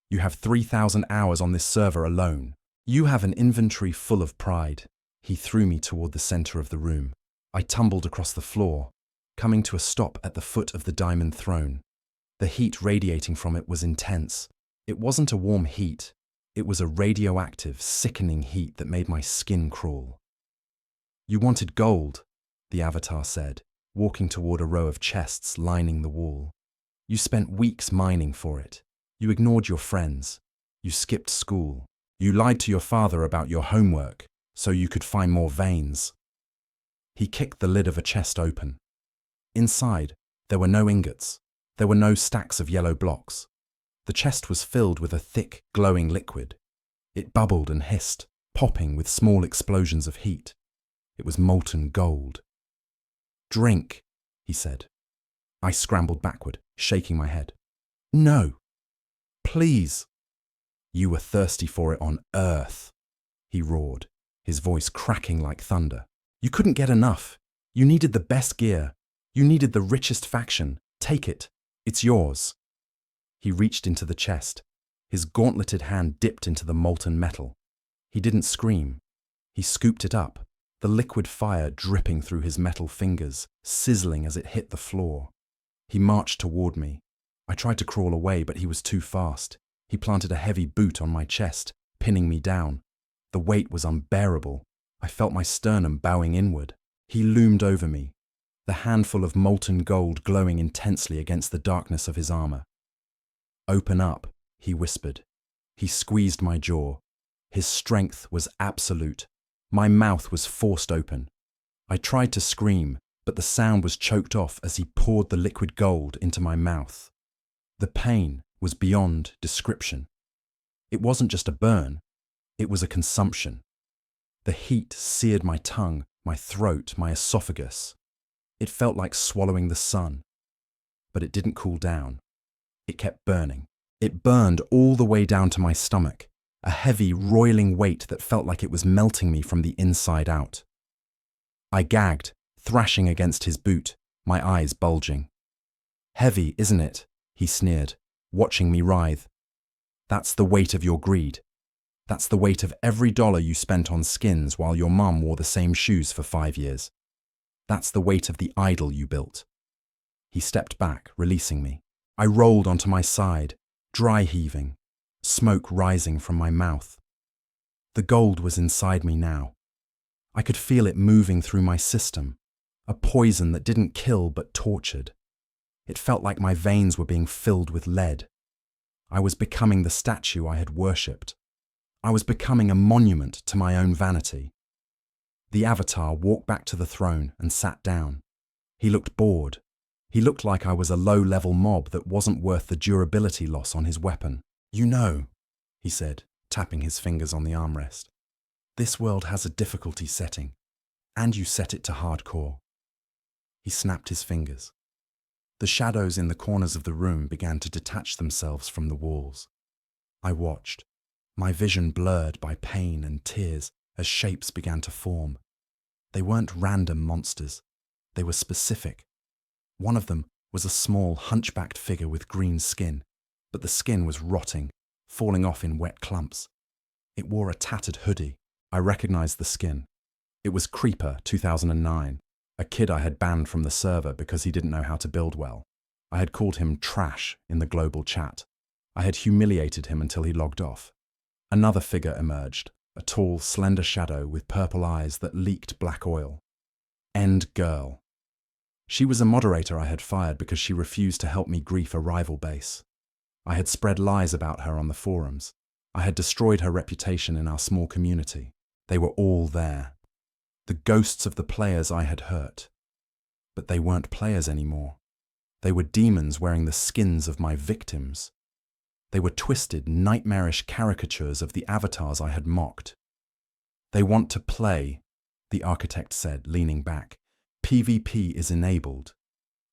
Speaker 2: You have 3,000 hours on this server alone. You have an inventory full of pride." He threw me toward the center of the room. I tumbled across the floor, coming to a stop at the foot of the diamond throne. The heat radiating from it was intense. It wasn't a warm heat. It was a radioactive, sickening heat that made my skin crawl. "You wanted gold," the Avatar said, walking toward a row of chests lining the wall. "You spent weeks mining for it. You ignored your friends. You skipped school. You lied to your father about your homework so you could find more veins." He kicked the lid of a chest open. Inside, there were no ingots. There were no stacks of yellow blocks. The chest was filled with a thick, glowing liquid. It bubbled and hissed, popping with small explosions of heat. It was molten gold. "Drink," he said. I scrambled backward, shaking my head. "No. Please." "You were thirsty for it on Earth," he roared, his voice cracking like thunder. "You couldn't get enough. You needed the best gear. You needed the richest faction. Take it. It's yours. He reached into the chest. His gauntleted hand dipped into the molten metal. He didn't scream. He scooped it up, the liquid fire dripping through his metal fingers, sizzling as it hit the floor. He marched toward me. I tried to crawl away, but he was too fast. He planted a heavy boot on my chest, pinning me down. The weight was unbearable. I felt my sternum bowing inward. He loomed over me, the handful of molten gold glowing intensely against the darkness of his armor. "Open up," he whispered. He squeezed my jaw. His strength was absolute. My mouth was forced open. I tried to scream, but the sound was choked off as he poured the liquid gold into my mouth. The pain was beyond description. It wasn't just a burn, it was a consumption. The heat seared my tongue, my throat, my esophagus. It felt like swallowing the sun. But it didn't cool down. It kept burning. It burned all the way down to my stomach, a heavy, roiling weight that felt like it was melting me from the inside out. I gagged, thrashing against his boot, my eyes bulging. "Heavy, isn't it?" he sneered, watching me writhe. "That's the weight of your greed. That's the weight of every dollar you spent on skins while your mum wore the same shoes for 5 years. That's the weight of the idol you built." He stepped back, releasing me. I rolled onto my side, dry heaving, smoke rising from my mouth. The gold was inside me now. I could feel it moving through my system, a poison that didn't kill but tortured. It felt like my veins were being filled with lead. I was becoming the statue I had worshipped. I was becoming a monument to my own vanity. The Avatar walked back to the throne and sat down. He looked bored. He looked like I was a low-level mob that wasn't worth the durability loss on his weapon. "You know," he said, tapping his fingers on the armrest, "this world has a difficulty setting, and you set it to hardcore." He snapped his fingers. The shadows in the corners of the room began to detach themselves from the walls. I watched, my vision blurred by pain and tears as shapes began to form. They weren't random monsters. They were specific. One of them was a small, hunchbacked figure with green skin, but the skin was rotting, falling off in wet clumps. It wore a tattered hoodie. I recognized the skin. It was Creeper 2009, a kid I had banned from the server because he didn't know how to build well. I had called him trash in the global chat. I had humiliated him until he logged off. Another figure emerged, a tall, slender shadow with purple eyes that leaked black oil. End Girl. She was a moderator I had fired because she refused to help me grief a rival base. I had spread lies about her on the forums. I had destroyed her reputation in our small community. They were all there. The ghosts of the players I had hurt. But they weren't players anymore. They were demons wearing the skins of my victims. They were twisted, nightmarish caricatures of the avatars I had mocked. "They want to play," the architect said, leaning back. "PvP is enabled."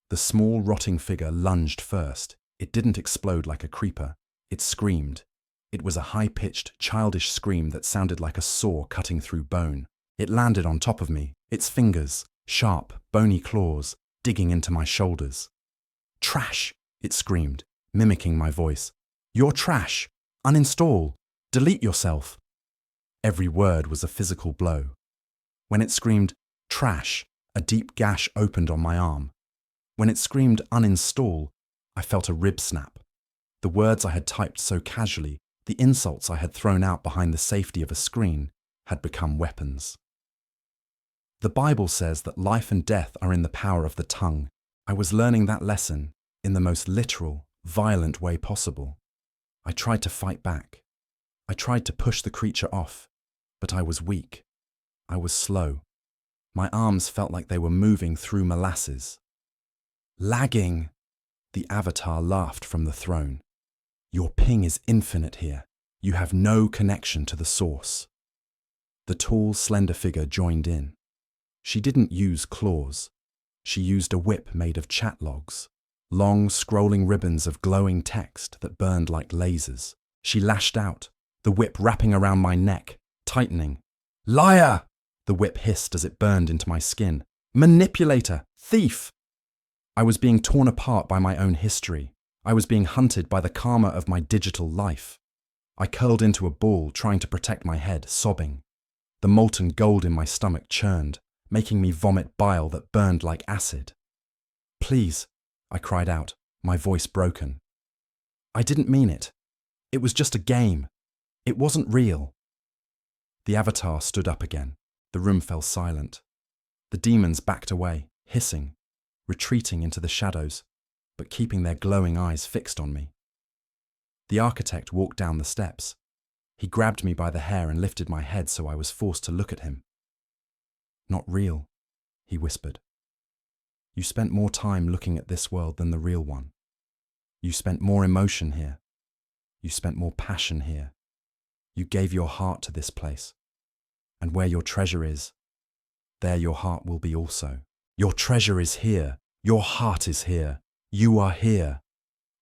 Speaker 2: The small, rotting figure lunged first. It didn't explode like a creeper. It screamed. It was a high-pitched, childish scream that sounded like a saw cutting through bone. It landed on top of me, its fingers, sharp, bony claws, digging into my shoulders. "Trash!" it screamed, mimicking my voice. "You're trash! Uninstall! Delete yourself!" Every word was a physical blow. When it screamed, "Trash," a deep gash opened on my arm. When it screamed, "Uninstall," I felt a rib snap. The words I had typed so casually, the insults I had thrown out behind the safety of a screen, had become weapons. The Bible says that life and death are in the power of the tongue. I was learning that lesson in the most literal, violent way possible. I tried to fight back. I tried to push the creature off, but I was weak. I was slow. My arms felt like they were moving through molasses. "Lagging!" The Avatar laughed from the throne. "Your ping is infinite here. You have no connection to the source." The tall, slender figure joined in. She didn't use claws. She used a whip made of chat logs, long, scrolling ribbons of glowing text that burned like lasers. She lashed out, the whip wrapping around my neck, tightening. "Liar!" the whip hissed as it burned into my skin. "Manipulator! Thief!" I was being torn apart by my own history. I was being hunted by the karma of my digital life. I curled into a ball, trying to protect my head, sobbing. The molten gold in my stomach churned, making me vomit bile that burned like acid. "Please," I cried out, my voice broken. "I didn't mean it. It was just a game. It wasn't real." The avatar stood up again. The room fell silent. The demons backed away, hissing, retreating into the shadows, but keeping their glowing eyes fixed on me. The architect walked down the steps. He grabbed me by the hair and lifted my head so I was forced to look at him. "Not real," he whispered. "You spent more time looking at this world than the real one. You spent more emotion here. You spent more passion here. You gave your heart to this place. And where your treasure is, there your heart will be also. Your treasure is here. Your heart is here. You are here."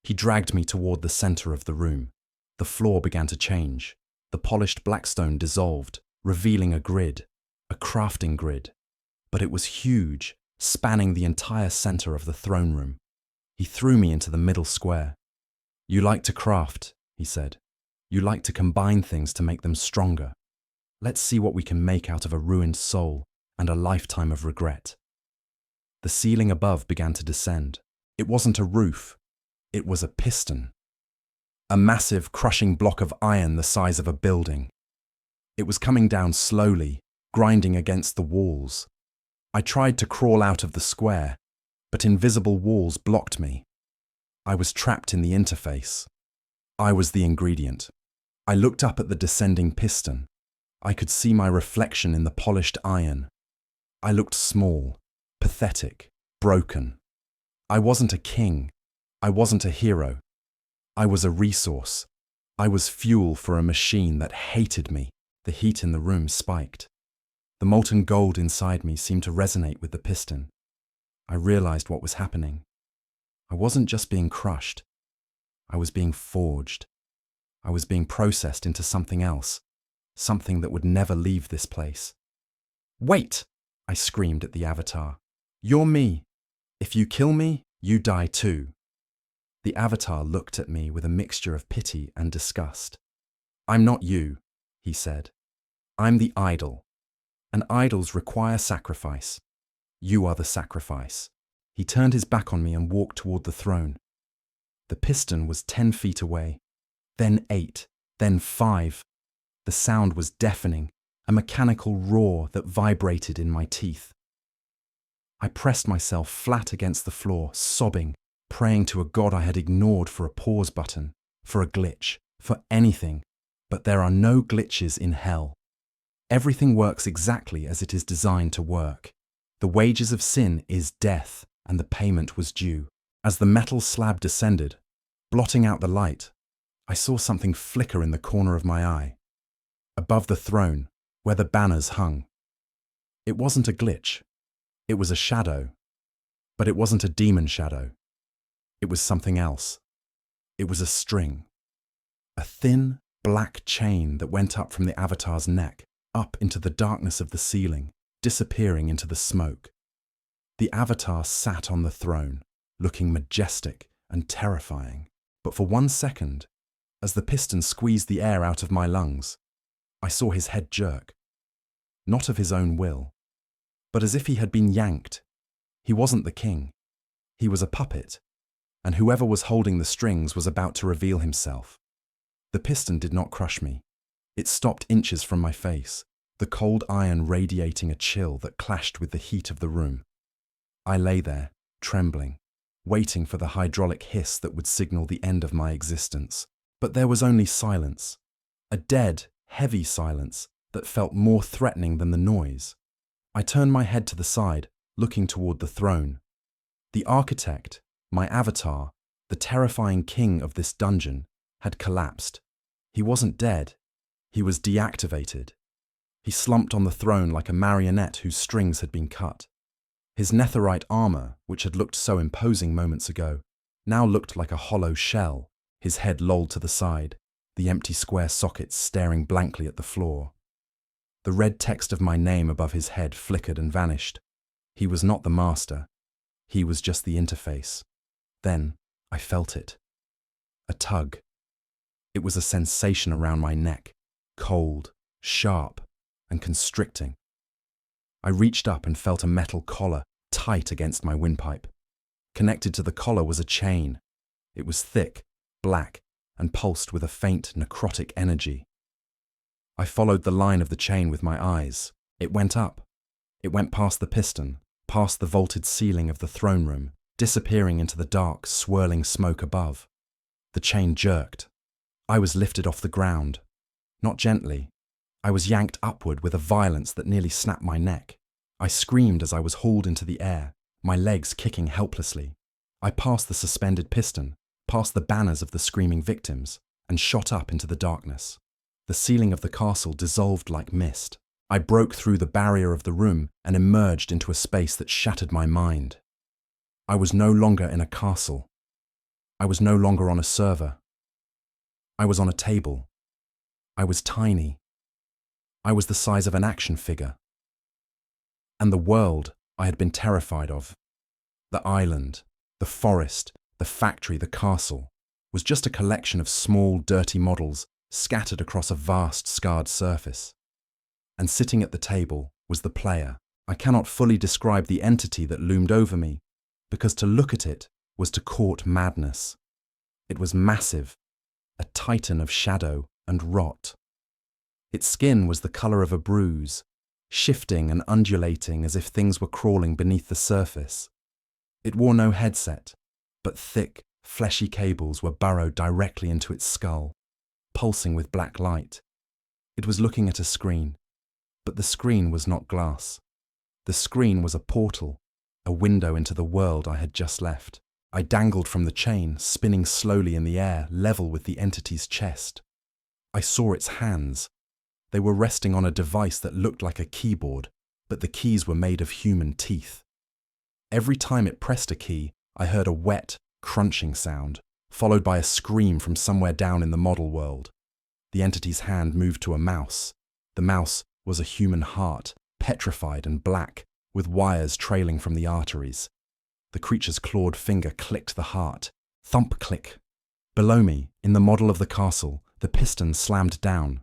Speaker 2: He dragged me toward the center of the room. The floor began to change. The polished blackstone dissolved, revealing a grid, a crafting grid. But it was huge, spanning the entire center of the throne room. He threw me into the middle square. "You like to craft," he said. "You like to combine things to make them stronger. Let's see what we can make out of a ruined soul and a lifetime of regret." The ceiling above began to descend. It wasn't a roof. It was a piston. A massive, crushing block of iron the size of a building. It was coming down slowly, grinding against the walls. I tried to crawl out of the square, but invisible walls blocked me. I was trapped in the interface. I was the ingredient. I looked up at the descending piston. I could see my reflection in the polished iron. I looked small, pathetic, broken. I wasn't a king. I wasn't a hero. I was a resource. I was fuel for a machine that hated me. The heat in the room spiked. The molten gold inside me seemed to resonate with the piston. I realized what was happening. I wasn't just being crushed. I was being forged. I was being processed into something else, something that would never leave this place. "Wait!" I screamed at the avatar. "You're me. If you kill me, you die too." The avatar looked at me with a mixture of pity and disgust. "I'm not you," he said. "I'm the idol. And idols require sacrifice. You are the sacrifice." He turned his back on me and walked toward the throne. The piston was 10 feet away, then 8, then 5. The sound was deafening, a mechanical roar that vibrated in my teeth. I pressed myself flat against the floor, sobbing, praying to a god I had ignored for a pause button, for a glitch, for anything. But there are no glitches in hell. Everything works exactly as it is designed to work. The wages of sin is death, and the payment was due. As the metal slab descended, blotting out the light, I saw something flicker in the corner of my eye. Above the throne, where the banners hung. It wasn't a glitch. It was a shadow. But it wasn't a demon shadow. It was something else. It was a string. A thin, black chain that went up from the avatar's neck, up into the darkness of the ceiling, disappearing into the smoke. The avatar sat on the throne, looking majestic and terrifying. But for 1 second, as the piston squeezed the air out of my lungs, I saw his head jerk. Not of his own will, but as if he had been yanked. He wasn't the king. He was a puppet, and whoever was holding the strings was about to reveal himself. The piston did not crush me. It stopped inches from my face, the cold iron radiating a chill that clashed with the heat of the room. I lay there, trembling, waiting for the hydraulic hiss that would signal the end of my existence. But there was only silence, a dead, heavy silence that felt more threatening than the noise. I turned my head to the side, looking toward the throne. The architect, my avatar, the terrifying king of this dungeon, had collapsed. He wasn't dead. He was deactivated. He slumped on the throne like a marionette whose strings had been cut. His netherite armor, which had looked so imposing moments ago, now looked like a hollow shell, his head lolled to the side, the empty square sockets staring blankly at the floor. The red text of my name above his head flickered and vanished. He was not the master. He was just the interface. Then I felt it. A tug. It was a sensation around my neck, cold, sharp, and constricting. I reached up and felt a metal collar tight against my windpipe. Connected to the collar was a chain. It was thick, black, and pulsed with a faint necrotic energy. I followed the line of the chain with my eyes. It went up. It went past the piston, past the vaulted ceiling of the throne room, disappearing into the dark, swirling smoke above. The chain jerked. I was lifted off the ground. Not gently. I was yanked upward with a violence that nearly snapped my neck. I screamed as I was hauled into the air, my legs kicking helplessly. I passed the suspended piston, past the banners of the screaming victims, and shot up into the darkness. The ceiling of the castle dissolved like mist. I broke through the barrier of the room and emerged into a space that shattered my mind. I was no longer in a castle. I was no longer on a server. I was on a table. I was tiny. I was the size of an action figure. And the world I had been terrified of, the island, the forest, the factory, the castle, was just a collection of small, dirty models scattered across a vast, scarred surface. And sitting at the table was the player. I cannot fully describe the entity that loomed over me, because to look at it was to court madness. It was massive, a titan of shadow and rot. Its skin was the colour of a bruise, shifting and undulating as if things were crawling beneath the surface. It wore no headset, but thick, fleshy cables were burrowed directly into its skull, pulsing with black light. It was looking at a screen, but the screen was not glass. The screen was a portal, a window into the world I had just left. I dangled from the chain, spinning slowly in the air, level with the entity's chest. I saw its hands. They were resting on a device that looked like a keyboard, but the keys were made of human teeth. Every time it pressed a key, I heard a wet, crunching sound, followed by a scream from somewhere down in the model world. The entity's hand moved to a mouse. The mouse was a human heart, petrified and black, with wires trailing from the arteries. The creature's clawed finger clicked the heart. Thump click. Below me, in the model of the castle, the piston slammed down.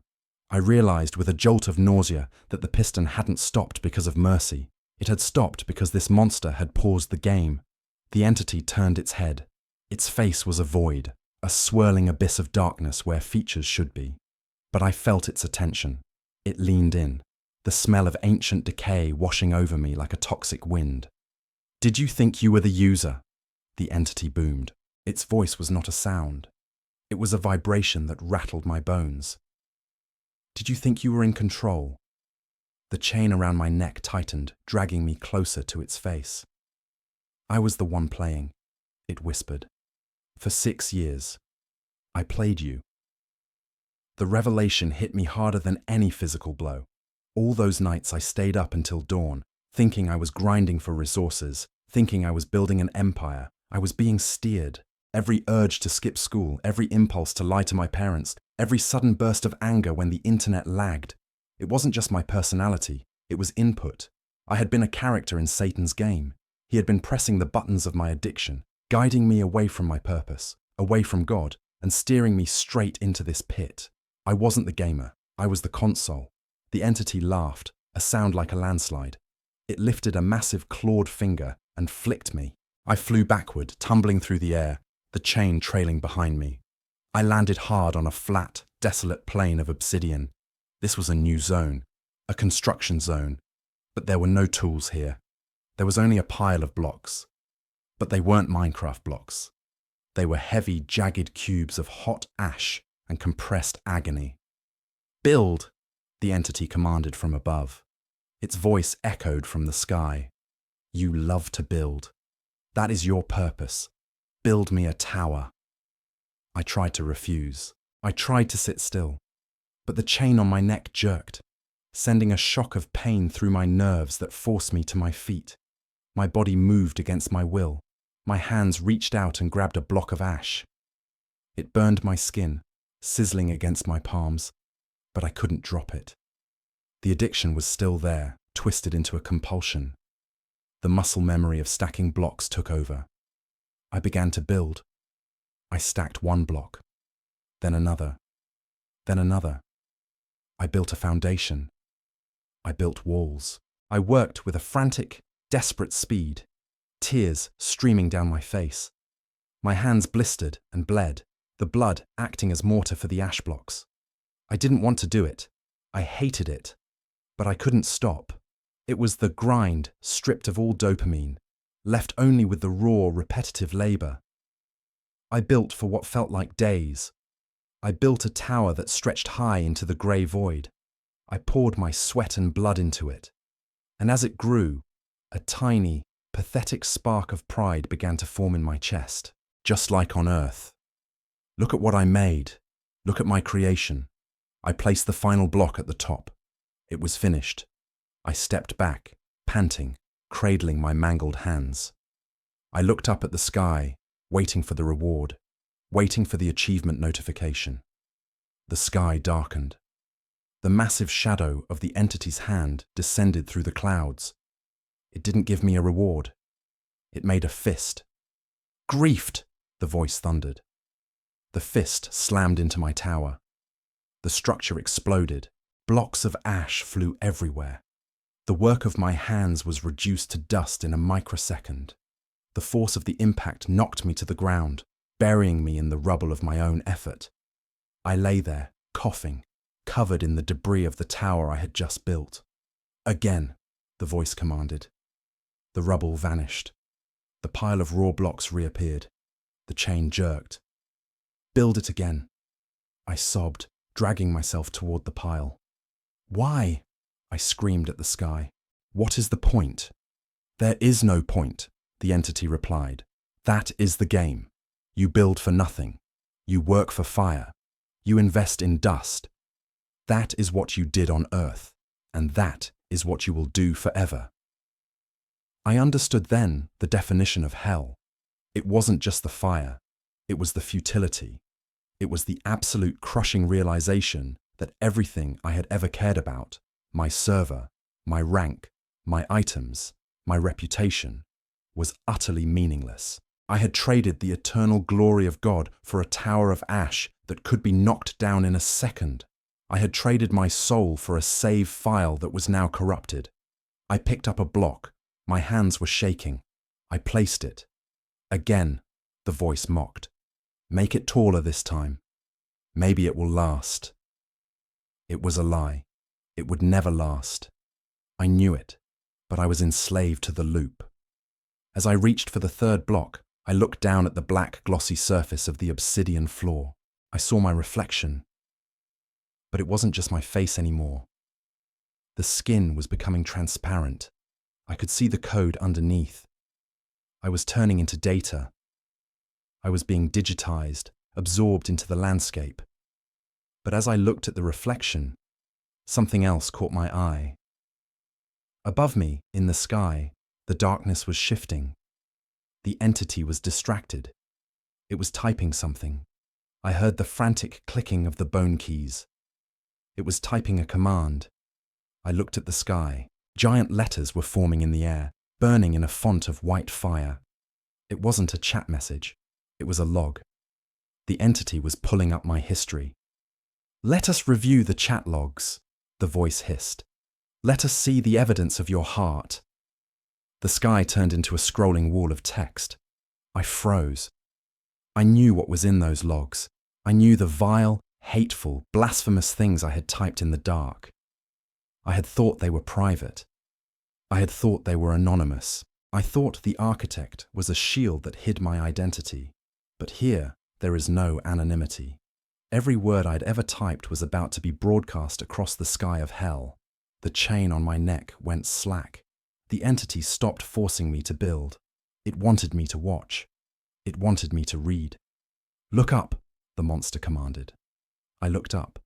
Speaker 2: I realized with a jolt of nausea that the piston hadn't stopped because of mercy. It had stopped because this monster had paused the game. The entity turned its head. Its face was a void, a swirling abyss of darkness where features should be. But I felt its attention. It leaned in, the smell of ancient decay washing over me like a toxic wind. "Did you think you were the user?" the entity boomed. Its voice was not a sound. It was a vibration that rattled my bones. "Did you think you were in control?" The chain around my neck tightened, dragging me closer to its face. "I was the one playing," it whispered. "For 6 years. I played you." The revelation hit me harder than any physical blow. All those nights I stayed up until dawn, thinking I was grinding for resources, thinking I was building an empire. I was being steered. Every urge to skip school, every impulse to lie to my parents, every sudden burst of anger when the internet lagged. It wasn't just my personality, it was input. I had been a character in Satan's game. He had been pressing the buttons of my addiction, guiding me away from my purpose, away from God, and steering me straight into this pit. I wasn't the gamer, I was the console. The entity laughed, a sound like a landslide. It lifted a massive clawed finger and flicked me. I flew backward, tumbling through the air, the chain trailing behind me. I landed hard on a flat, desolate plain of obsidian. This was a new zone, a construction zone, but there were no tools here. There was only a pile of blocks. But they weren't Minecraft blocks. They were heavy, jagged cubes of hot ash and compressed agony. "Build!" the entity commanded from above. Its voice echoed from the sky. "You love to build. That is your purpose. Build me a tower." I tried to refuse. I tried to sit still. But the chain on my neck jerked, sending a shock of pain through my nerves that forced me to my feet. My body moved against my will. My hands reached out and grabbed a block of ash. It burned my skin, sizzling against my palms, but I couldn't drop it. The addiction was still there, twisted into a compulsion. The muscle memory of stacking blocks took over. I began to build. I stacked one block, then another, then another. I built a foundation. I built walls. I worked with a frantic, desperate speed, tears streaming down my face. My hands blistered and bled, the blood acting as mortar for the ash blocks. I didn't want to do it. I hated it. But I couldn't stop. It was the grind, stripped of all dopamine, left only with the raw, repetitive labor. I built for what felt like days. I built a tower that stretched high into the grey void. I poured my sweat and blood into it. And as it grew, a tiny, pathetic spark of pride began to form in my chest, just like on Earth. Look at what I made. Look at my creation. I placed the final block at the top. It was finished. I stepped back, panting, cradling my mangled hands. I looked up at the sky, waiting for the reward, waiting for the achievement notification. The sky darkened. The massive shadow of the entity's hand descended through the clouds. It didn't give me a reward. It made a fist. "Griefed!" the voice thundered. The fist slammed into my tower. The structure exploded. Blocks of ash flew everywhere. The work of my hands was reduced to dust in a microsecond. The force of the impact knocked me to the ground, burying me in the rubble of my own effort. I lay there, coughing, covered in the debris of the tower I had just built. "Again," the voice commanded. The rubble vanished. The pile of raw blocks reappeared. The chain jerked. "Build it again." I sobbed, dragging myself toward the pile. "Why?" I screamed at the sky. "What is the point?" "There is no point," the entity replied. "That is the game. You build for nothing. You work for fire. You invest in dust. That is what you did on Earth, and that is what you will do forever." I understood then the definition of hell. It wasn't just the fire. It was the futility. It was the absolute crushing realization that everything I had ever cared about, my server, my rank, my items, my reputation, was utterly meaningless. I had traded the eternal glory of God for a tower of ash that could be knocked down in a second. I had traded my soul for a save file that was now corrupted. I picked up a block. My hands were shaking. I placed it. Again, the voice mocked. "Make it taller this time. Maybe it will last." It was a lie. It would never last. I knew it, but I was enslaved to the loop. As I reached for the third block, I looked down at the black, glossy surface of the obsidian floor. I saw my reflection. But it wasn't just my face anymore. The skin was becoming transparent. I could see the code underneath. I was turning into data. I was being digitized, absorbed into the landscape. But as I looked at the reflection, something else caught my eye. Above me, in the sky, the darkness was shifting. The entity was distracted. It was typing something. I heard the frantic clicking of the bone keys. It was typing a command. I looked at the sky. Giant letters were forming in the air, burning in a font of white fire. It wasn't a chat message. It was a log. The entity was pulling up my history. "Let us review the chat logs," the voice hissed. "Let us see the evidence of your heart." The sky turned into a scrolling wall of text. I froze. I knew what was in those logs. I knew the vile, hateful, blasphemous things I had typed in the dark. I had thought they were private. I had thought they were anonymous. I thought the architect was a shield that hid my identity. But here, there is no anonymity. Every word I'd ever typed was about to be broadcast across the sky of hell. The chain on my neck went slack. The entity stopped forcing me to build. It wanted me to watch. It wanted me to read. "Look up," the monster commanded. I looked up,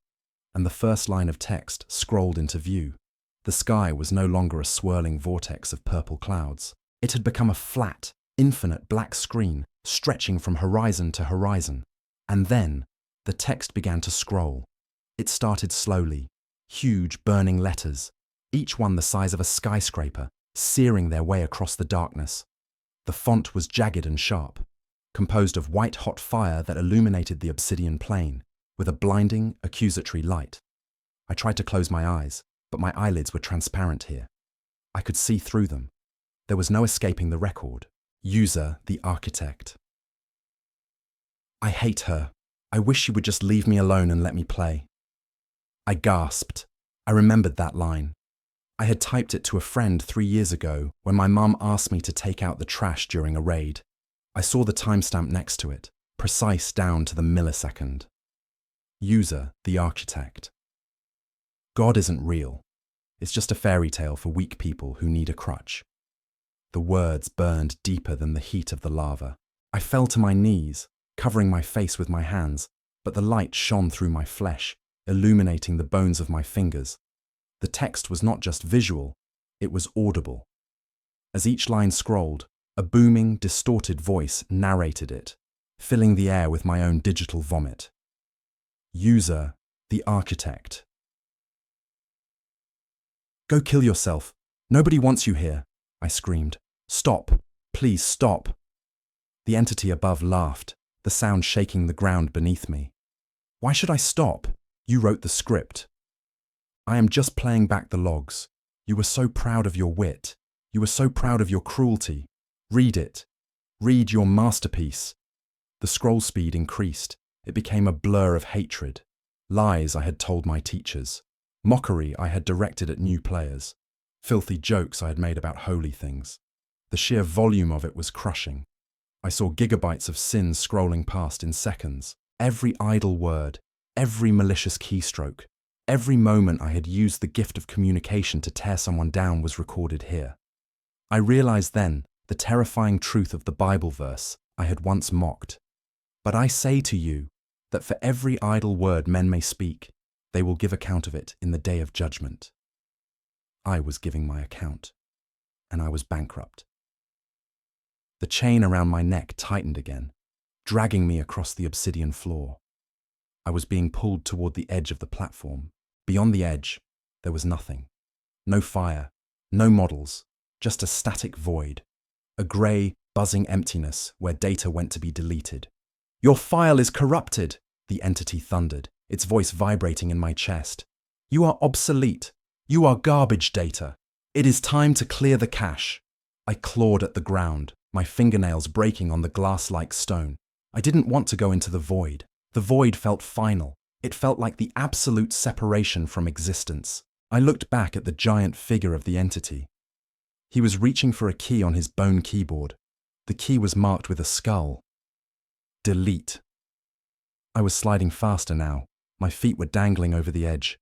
Speaker 2: and the first line of text scrolled into view. The sky was no longer a swirling vortex of purple clouds. It had become a flat, infinite black screen stretching from horizon to horizon. And then, the text began to scroll. It started slowly, huge burning letters, each one the size of a skyscraper, searing their way across the darkness. The font was jagged and sharp, composed of white-hot fire that illuminated the obsidian plane with a blinding, accusatory light. I tried to close my eyes, but my eyelids were transparent here. I could see through them. There was no escaping the record. User, the architect. I hate her. I wish she would just leave me alone and let me play. I gasped. I remembered that line. I had typed it to a friend 3 years ago when my mum asked me to take out the trash during a raid. I saw the timestamp next to it, precise down to the millisecond. User, the architect. God isn't real. It's just a fairy tale for weak people who need a crutch. The words burned deeper than the heat of the lava. I fell to my knees, covering my face with my hands, but the light shone through my flesh, illuminating the bones of my fingers. The text was not just visual, it was audible. As each line scrolled, a booming, distorted voice narrated it, filling the air with my own digital vomit. User, the architect. Go kill yourself. Nobody wants you here, I screamed. Stop. Please stop. The entity above laughed, the sound shaking the ground beneath me. Why should I stop? You wrote the script. I am just playing back the logs. You were so proud of your wit. You were so proud of your cruelty. Read it. Read your masterpiece. The scroll speed increased. It became a blur of hatred. Lies I had told my teachers. Mockery I had directed at new players. Filthy jokes I had made about holy things. The sheer volume of it was crushing. I saw gigabytes of sin scrolling past in seconds. Every idle word, every malicious keystroke, every moment I had used the gift of communication to tear someone down was recorded here. I realized then the terrifying truth of the Bible verse I had once mocked. But I say to you that for every idle word men may speak, they will give account of it in the day of judgment. I was giving my account, and I was bankrupt. The chain around my neck tightened again, dragging me across the obsidian floor. I was being pulled toward the edge of the platform. Beyond the edge, there was nothing. No fire, no models, just a static void. A grey, buzzing emptiness where data went to be deleted. Your file is corrupted, the entity thundered, its voice vibrating in my chest. You are obsolete. You are garbage data. It is time to clear the cache. I clawed at the ground, my fingernails breaking on the glass-like stone. I didn't want to go into the void. The void felt final. It felt like the absolute separation from existence. I looked back at the giant figure of the entity. He was reaching for a key on his bone keyboard. The key was marked with a skull. Delete. I was sliding faster now. My feet were dangling over the edge.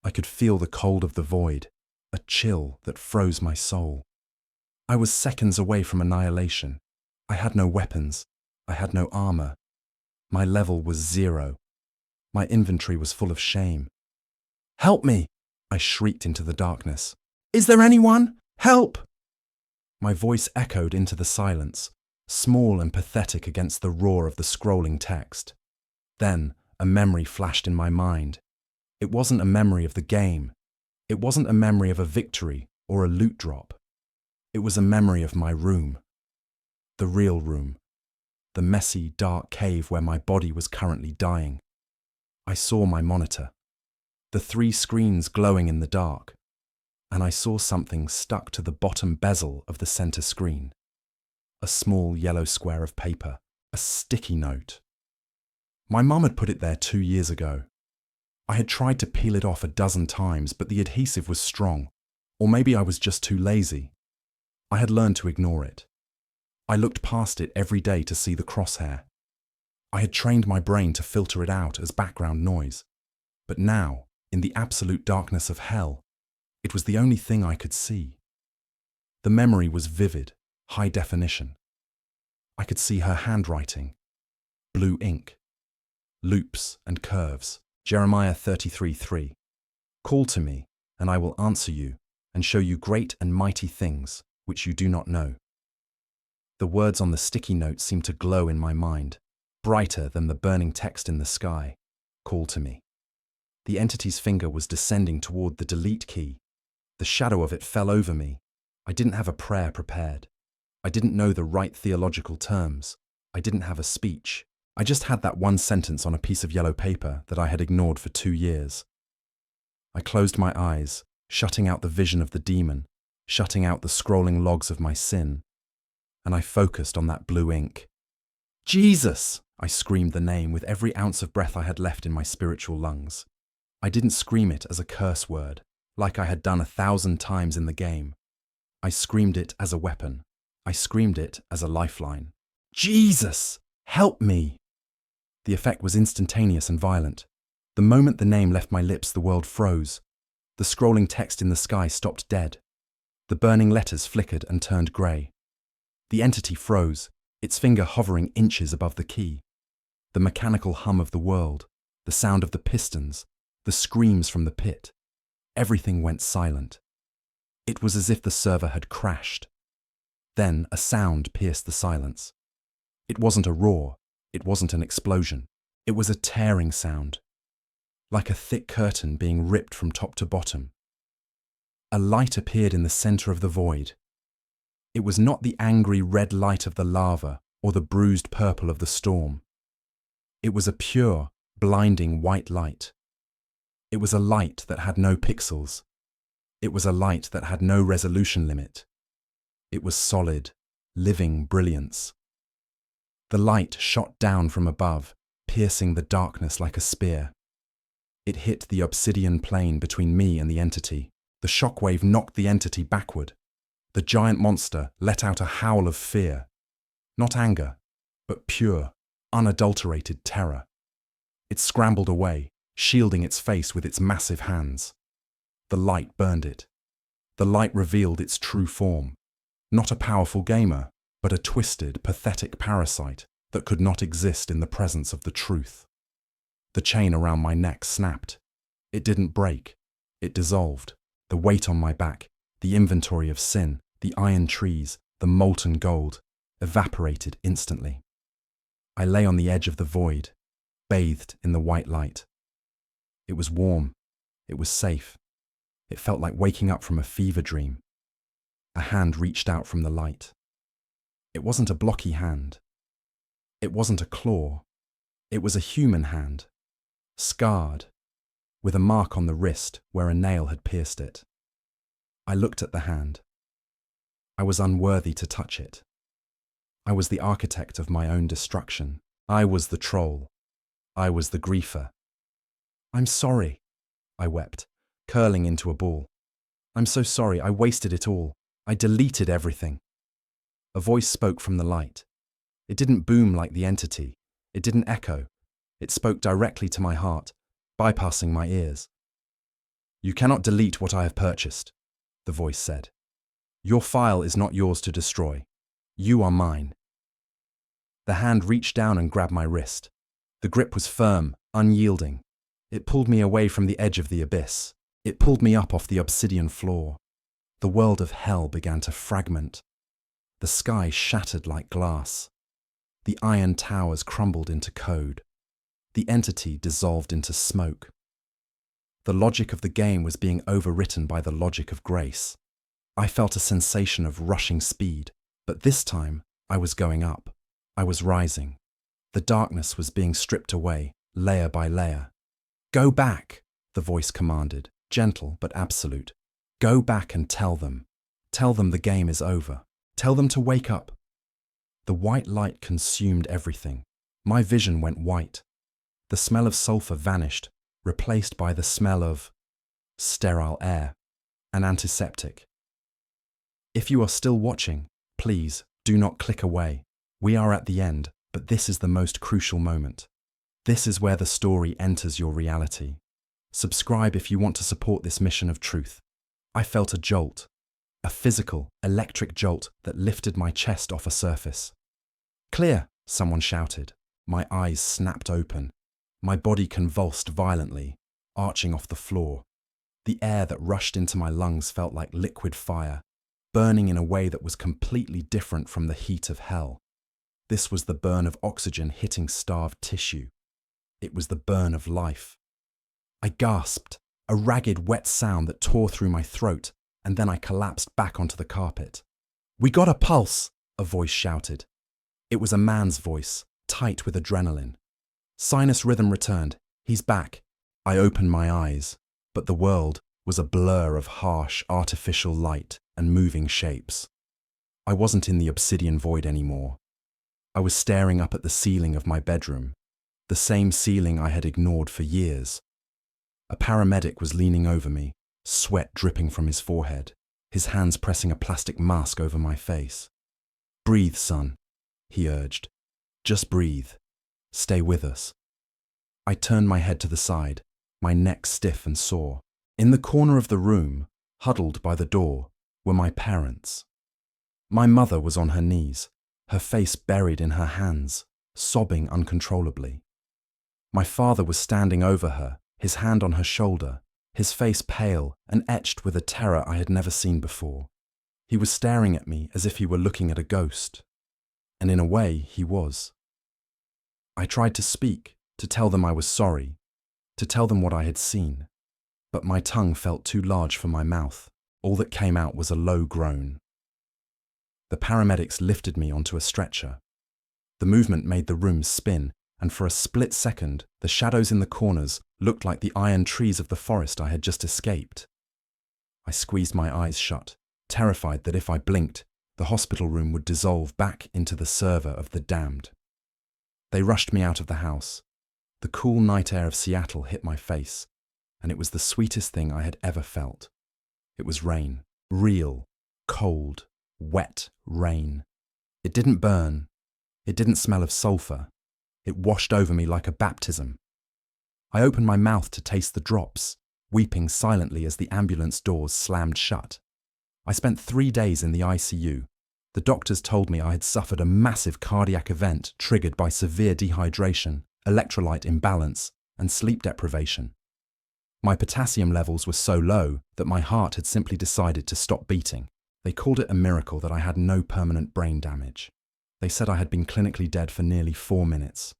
Speaker 2: I could feel the cold of the void, a chill that froze my soul. I was seconds away from annihilation. I had no weapons. I had no armor. My level was 0. My inventory was full of shame. Help me! I shrieked into the darkness. Is there anyone? Help! My voice echoed into the silence, small and pathetic against the roar of the scrolling text. Then a memory flashed in my mind. It wasn't a memory of the game. It wasn't a memory of a victory or a loot drop. It was a memory of my room. The real room. The messy, dark cave where my body was currently dying. I saw my monitor. The 3 screens glowing in the dark. And I saw something stuck to the bottom bezel of the center screen. A small yellow square of paper. A sticky note. My mum had put it there 2 years ago. I had tried to peel it off a dozen times, but the adhesive was strong. Or maybe I was just too lazy. I had learned to ignore it. I looked past it every day to see the crosshair. I had trained my brain to filter it out as background noise. But now, in the absolute darkness of hell, it was the only thing I could see. The memory was vivid, high definition. I could see her handwriting. Blue ink. Loops and curves. Jeremiah 33:3. Call to me, and I will answer you, and show you great and mighty things, which you do not know. The words on the sticky note seemed to glow in my mind, brighter than the burning text in the sky. Call to me. The entity's finger was descending toward the delete key. The shadow of it fell over me. I didn't have a prayer prepared. I didn't know the right theological terms. I didn't have a speech. I just had that one sentence on a piece of yellow paper that I had ignored for 2 years. I closed my eyes, shutting out the vision of the demon, shutting out the scrolling logs of my sin, and I focused on that blue ink. Jesus! I screamed the name with every ounce of breath I had left in my spiritual lungs. I didn't scream it as a curse word, like I had done 1,000 times in the game. I screamed it as a weapon. I screamed it as a lifeline. Jesus! Help me! The effect was instantaneous and violent. The moment the name left my lips, the world froze. The scrolling text in the sky stopped dead. The burning letters flickered and turned grey. The entity froze, its finger hovering inches above the key. The mechanical hum of the world, the sound of the pistons, the screams from the pit. Everything went silent. It was as if the server had crashed. Then a sound pierced the silence. It wasn't a roar. It wasn't an explosion. It was a tearing sound, like a thick curtain being ripped from top to bottom. A light appeared in the center of the void. It was not the angry red light of the lava or the bruised purple of the storm. It was a pure, blinding white light. It was a light that had no pixels. It was a light that had no resolution limit. It was solid, living brilliance. The light shot down from above, piercing the darkness like a spear. It hit the obsidian plane between me and the entity. The shockwave knocked the entity backward. The giant monster let out a howl of fear. Not anger, but pure, unadulterated terror. It scrambled away, shielding its face with its massive hands. The light burned it. The light revealed its true form. Not a powerful gamer, but a twisted, pathetic parasite that could not exist in the presence of the truth. The chain around my neck snapped. It didn't break. It dissolved. The weight on my back, the inventory of sin, the iron trees, the molten gold, evaporated instantly. I lay on the edge of the void, bathed in the white light. It was warm. It was safe. It felt like waking up from a fever dream. A hand reached out from the light. It wasn't a blocky hand. It wasn't a claw. It was a human hand, scarred, with a mark on the wrist where a nail had pierced it. I looked at the hand. I was unworthy to touch it. I was the architect of my own destruction. I was the troll. I was the griefer. "I'm sorry," I wept, curling into a ball. "I'm so sorry, I wasted it all. I deleted everything." A voice spoke from the light. It didn't boom like the entity. It didn't echo. It spoke directly to my heart, bypassing my ears. "You cannot delete what I have purchased," the voice said. "Your file is not yours to destroy. You are mine." The hand reached down and grabbed my wrist. The grip was firm, unyielding. It pulled me away from the edge of the abyss. It pulled me up off the obsidian floor. The world of hell began to fragment. The sky shattered like glass. The iron towers crumbled into code. The entity dissolved into smoke. The logic of the game was being overwritten by the logic of grace. I felt a sensation of rushing speed, but this time I was going up. I was rising. The darkness was being stripped away, layer by layer. "Go back," the voice commanded, gentle but absolute. "Go back and tell them. Tell them the game is over. Tell them to wake up." The white light consumed everything. My vision went white. The smell of sulfur vanished, replaced by the smell of sterile air, an antiseptic. If you are still watching, please do not click away. We are at the end, but this is the most crucial moment. This is where the story enters your reality. Subscribe if you want to support this mission of truth. I felt a jolt, a physical, electric jolt that lifted my chest off a surface. "Clear," someone shouted. My eyes snapped open. My body convulsed violently, arching off the floor. The air that rushed into my lungs felt like liquid fire, burning in a way that was completely different from the heat of hell. This was the burn of oxygen hitting starved tissue. It was the burn of life. I gasped, a ragged, wet sound that tore through my throat, and then I collapsed back onto the carpet. "We got a pulse!" a voice shouted. It was a man's voice, tight with adrenaline. Sinus rhythm returned. "He's back." I opened my eyes, but the world was a blur of harsh, artificial light and moving shapes. I wasn't in the obsidian void anymore. I was staring up at the ceiling of my bedroom, the same ceiling I had ignored for years. A paramedic was leaning over me, sweat dripping from his forehead, his hands pressing a plastic mask over my face. "Breathe, son," he urged. "Just breathe. Stay with us." I turned my head to the side, my neck stiff and sore. In the corner of the room, huddled by the door, were my parents. My mother was on her knees, her face buried in her hands, sobbing uncontrollably. My father was standing over her, his hand on her shoulder, his face pale and etched with a terror I had never seen before. He was staring at me as if he were looking at a ghost. And in a way, he was. I tried to speak, to tell them I was sorry, to tell them what I had seen. But my tongue felt too large for my mouth. All that came out was a low groan. The paramedics lifted me onto a stretcher. The movement made the room spin, and for a split second, the shadows in the corners looked like the iron trees of the forest I had just escaped. I squeezed my eyes shut, terrified that if I blinked, the hospital room would dissolve back into the server of the damned. They rushed me out of the house. The cool night air of Seattle hit my face, and it was the sweetest thing I had ever felt. It was rain, real, cold, wet rain. It didn't burn. It didn't smell of sulfur. It washed over me like a baptism. I opened my mouth to taste the drops, weeping silently as the ambulance doors slammed shut. I spent 3 days in the ICU. The doctors told me I had suffered a massive cardiac event triggered by severe dehydration, electrolyte imbalance, and sleep deprivation. My potassium levels were so low that my heart had simply decided to stop beating. They called it a miracle that I had no permanent brain damage. They said I had been clinically dead for nearly 4 minutes.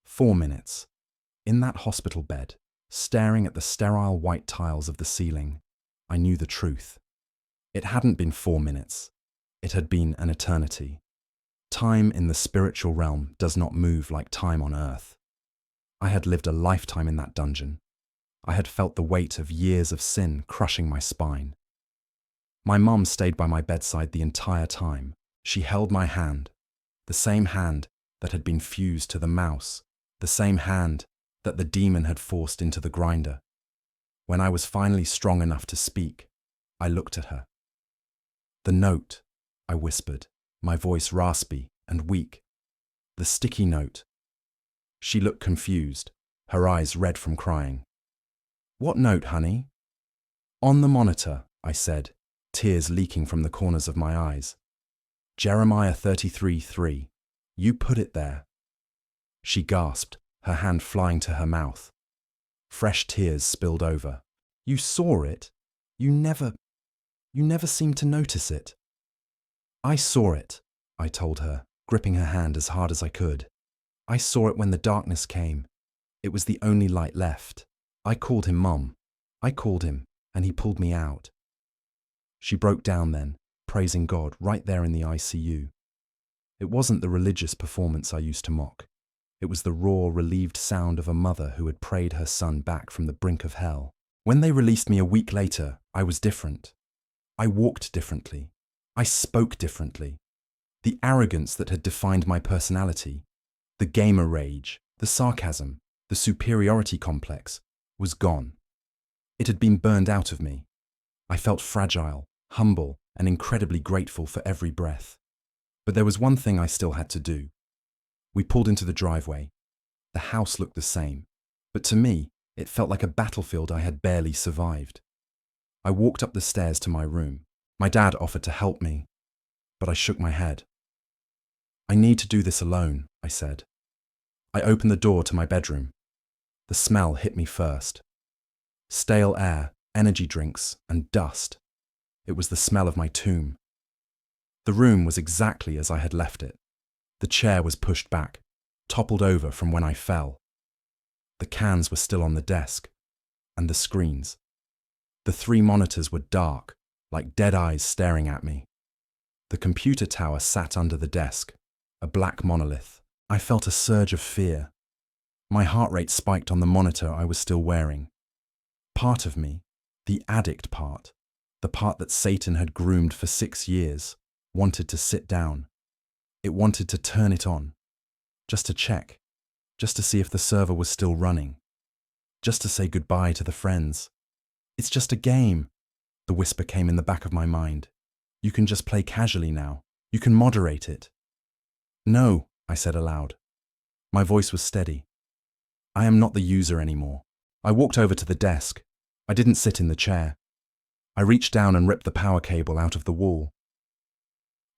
Speaker 2: 4 minutes. In that hospital bed, staring at the sterile white tiles of the ceiling, I knew the truth. It hadn't been 4 minutes. It had been an eternity. Time in the spiritual realm does not move like time on earth. I had lived a lifetime in that dungeon. I had felt the weight of years of sin crushing my spine. My mum stayed by my bedside the entire time. She held my hand, the same hand that had been fused to the mouse, the same hand that the demon had forced into the grinder. When I was finally strong enough to speak, I looked at her. "The note," I whispered, my voice raspy and weak. "The sticky note." She looked confused, her eyes red from crying. "What note, honey?" "On the monitor," I said, tears leaking from the corners of my eyes. "Jeremiah 33:3. You put it there." She gasped, her hand flying to her mouth. Fresh tears spilled over. "You saw it? You never seemed to notice it." "I saw it," I told her, gripping her hand as hard as I could. "I saw it when the darkness came. It was the only light left. I called him Mom. I called him, and he pulled me out." She broke down then, praising God right there in the ICU. It wasn't the religious performance I used to mock. It was the raw, relieved sound of a mother who had prayed her son back from the brink of hell. When they released me a week later, I was different. I walked differently. I spoke differently. The arrogance that had defined my personality, the gamer rage, the sarcasm, the superiority complex, was gone. It had been burned out of me. I felt fragile, humble, and incredibly grateful for every breath. But there was one thing I still had to do. We pulled into the driveway. The house looked the same, but to me, it felt like a battlefield I had barely survived. I walked up the stairs to my room. My dad offered to help me, but I shook my head. "I need to do this alone," I said. I opened the door to my bedroom. The smell hit me first. Stale air, energy drinks, and dust. It was the smell of my tomb. The room was exactly as I had left it. The chair was pushed back, toppled over from when I fell. The cans were still on the desk, and the screens. The 3 monitors were dark, like dead eyes staring at me. The computer tower sat under the desk, a black monolith. I felt a surge of fear. My heart rate spiked on the monitor I was still wearing. Part of me, the addict part, the part that Satan had groomed for 6 years, wanted to sit down. It wanted to turn it on, just to check, just to see if the server was still running, just to say goodbye to the friends. It's just a game, the whisper came in the back of my mind. You can just play casually now. You can moderate it. No, I said aloud. My voice was steady. I am not the user anymore. I walked over to the desk. I didn't sit in the chair. I reached down and ripped the power cable out of the wall.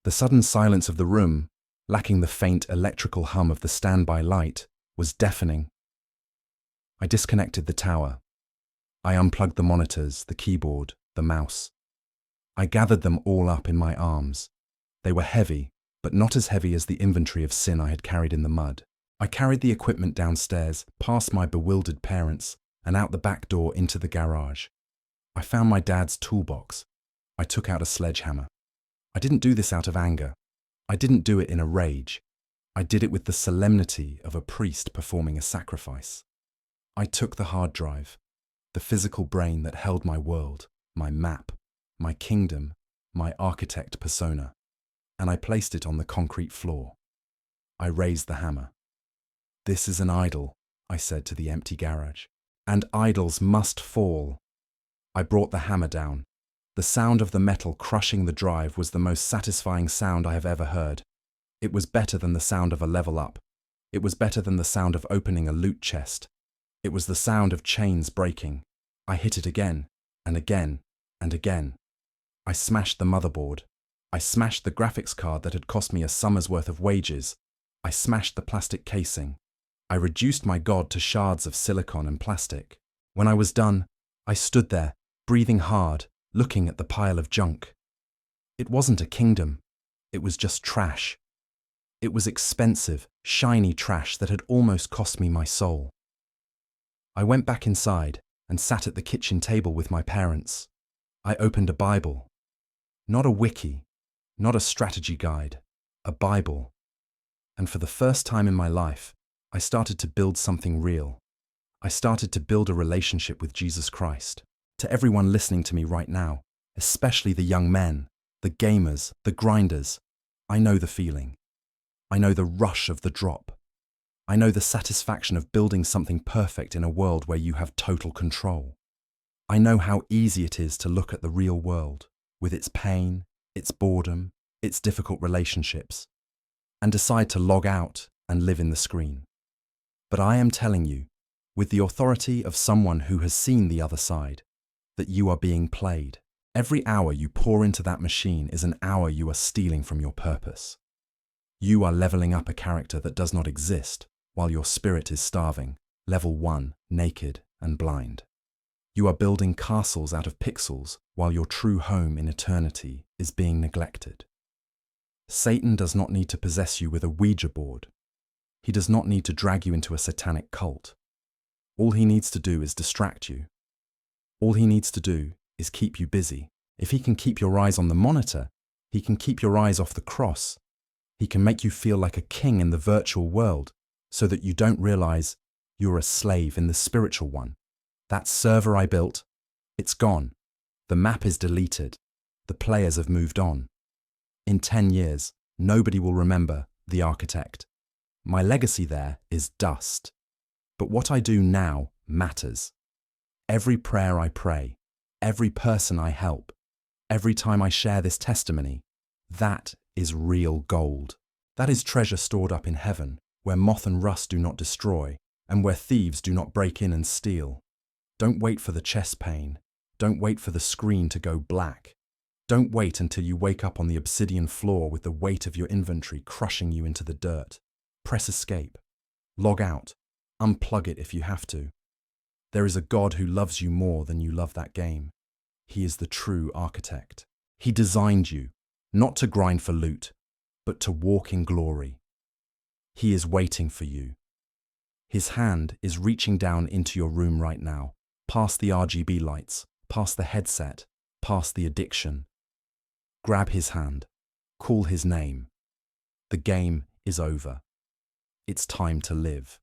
Speaker 2: The sudden silence of the room, lacking the faint electrical hum of the standby light, was deafening. I disconnected the tower. I unplugged the monitors, the keyboard, the mouse. I gathered them all up in my arms. They were heavy, but not as heavy as the inventory of sin I had carried in the mud. I carried the equipment downstairs, past my bewildered parents, and out the back door into the garage. I found my dad's toolbox. I took out a sledgehammer. I didn't do this out of anger. I didn't do it in a rage. I did it with the solemnity of a priest performing a sacrifice. I took the hard drive, the physical brain that held my world, my map, my kingdom, my architect persona, and I placed it on the concrete floor. I raised the hammer. This is an idol, I said to the empty garage, and idols must fall. I brought the hammer down. The sound of the metal crushing the drive was the most satisfying sound I have ever heard. It was better than the sound of a level up. It was better than the sound of opening a loot chest. It was the sound of chains breaking. I hit it again, and again, and again. I smashed the motherboard. I smashed the graphics card that had cost me a summer's worth of wages. I smashed the plastic casing. I reduced my God to shards of silicon and plastic. When I was done, I stood there, breathing hard, looking at the pile of junk. It wasn't a kingdom. It was just trash. It was expensive, shiny trash that had almost cost me my soul. I went back inside and sat at the kitchen table with my parents. I opened a Bible. Not a wiki, not a strategy guide, a Bible. And for the first time in my life, I started to build something real. I started to build a relationship with Jesus Christ. To everyone listening to me right now, especially the young men, the gamers, the grinders, I know the feeling. I know the rush of the drop. I know the satisfaction of building something perfect in a world where you have total control. I know how easy it is to look at the real world, with its pain, its boredom, its difficult relationships, and decide to log out and live in the screen. But I am telling you, with the authority of someone who has seen the other side, that you are being played. Every hour you pour into that machine is an hour you are stealing from your purpose. You are leveling up a character that does not exist, while your spirit is starving, level 1, naked and blind. You are building castles out of pixels, while your true home in eternity is being neglected. Satan does not need to possess you with a Ouija board. He does not need to drag you into a satanic cult. All he needs to do is distract you. All he needs to do is keep you busy. If he can keep your eyes on the monitor, he can keep your eyes off the cross. He can make you feel like a king in the virtual world so that you don't realize you're a slave in the spiritual one. That server I built, it's gone. The map is deleted. The players have moved on. In 10 years, nobody will remember the architect. My legacy there is dust. But what I do now matters. Every prayer I pray, every person I help, every time I share this testimony, that is real gold. That is treasure stored up in heaven, where moth and rust do not destroy, and where thieves do not break in and steal. Don't wait for the chest pain. Don't wait for the screen to go black. Don't wait until you wake up on the obsidian floor with the weight of your inventory crushing you into the dirt. Press escape. Log out. Unplug it if you have to. There is a God who loves you more than you love that game. He is the true architect. He designed you, not to grind for loot, but to walk in glory. He is waiting for you. His hand is reaching down into your room right now, past the RGB lights, past the headset, past the addiction. Grab his hand. Call his name. The game is over. It's time to live.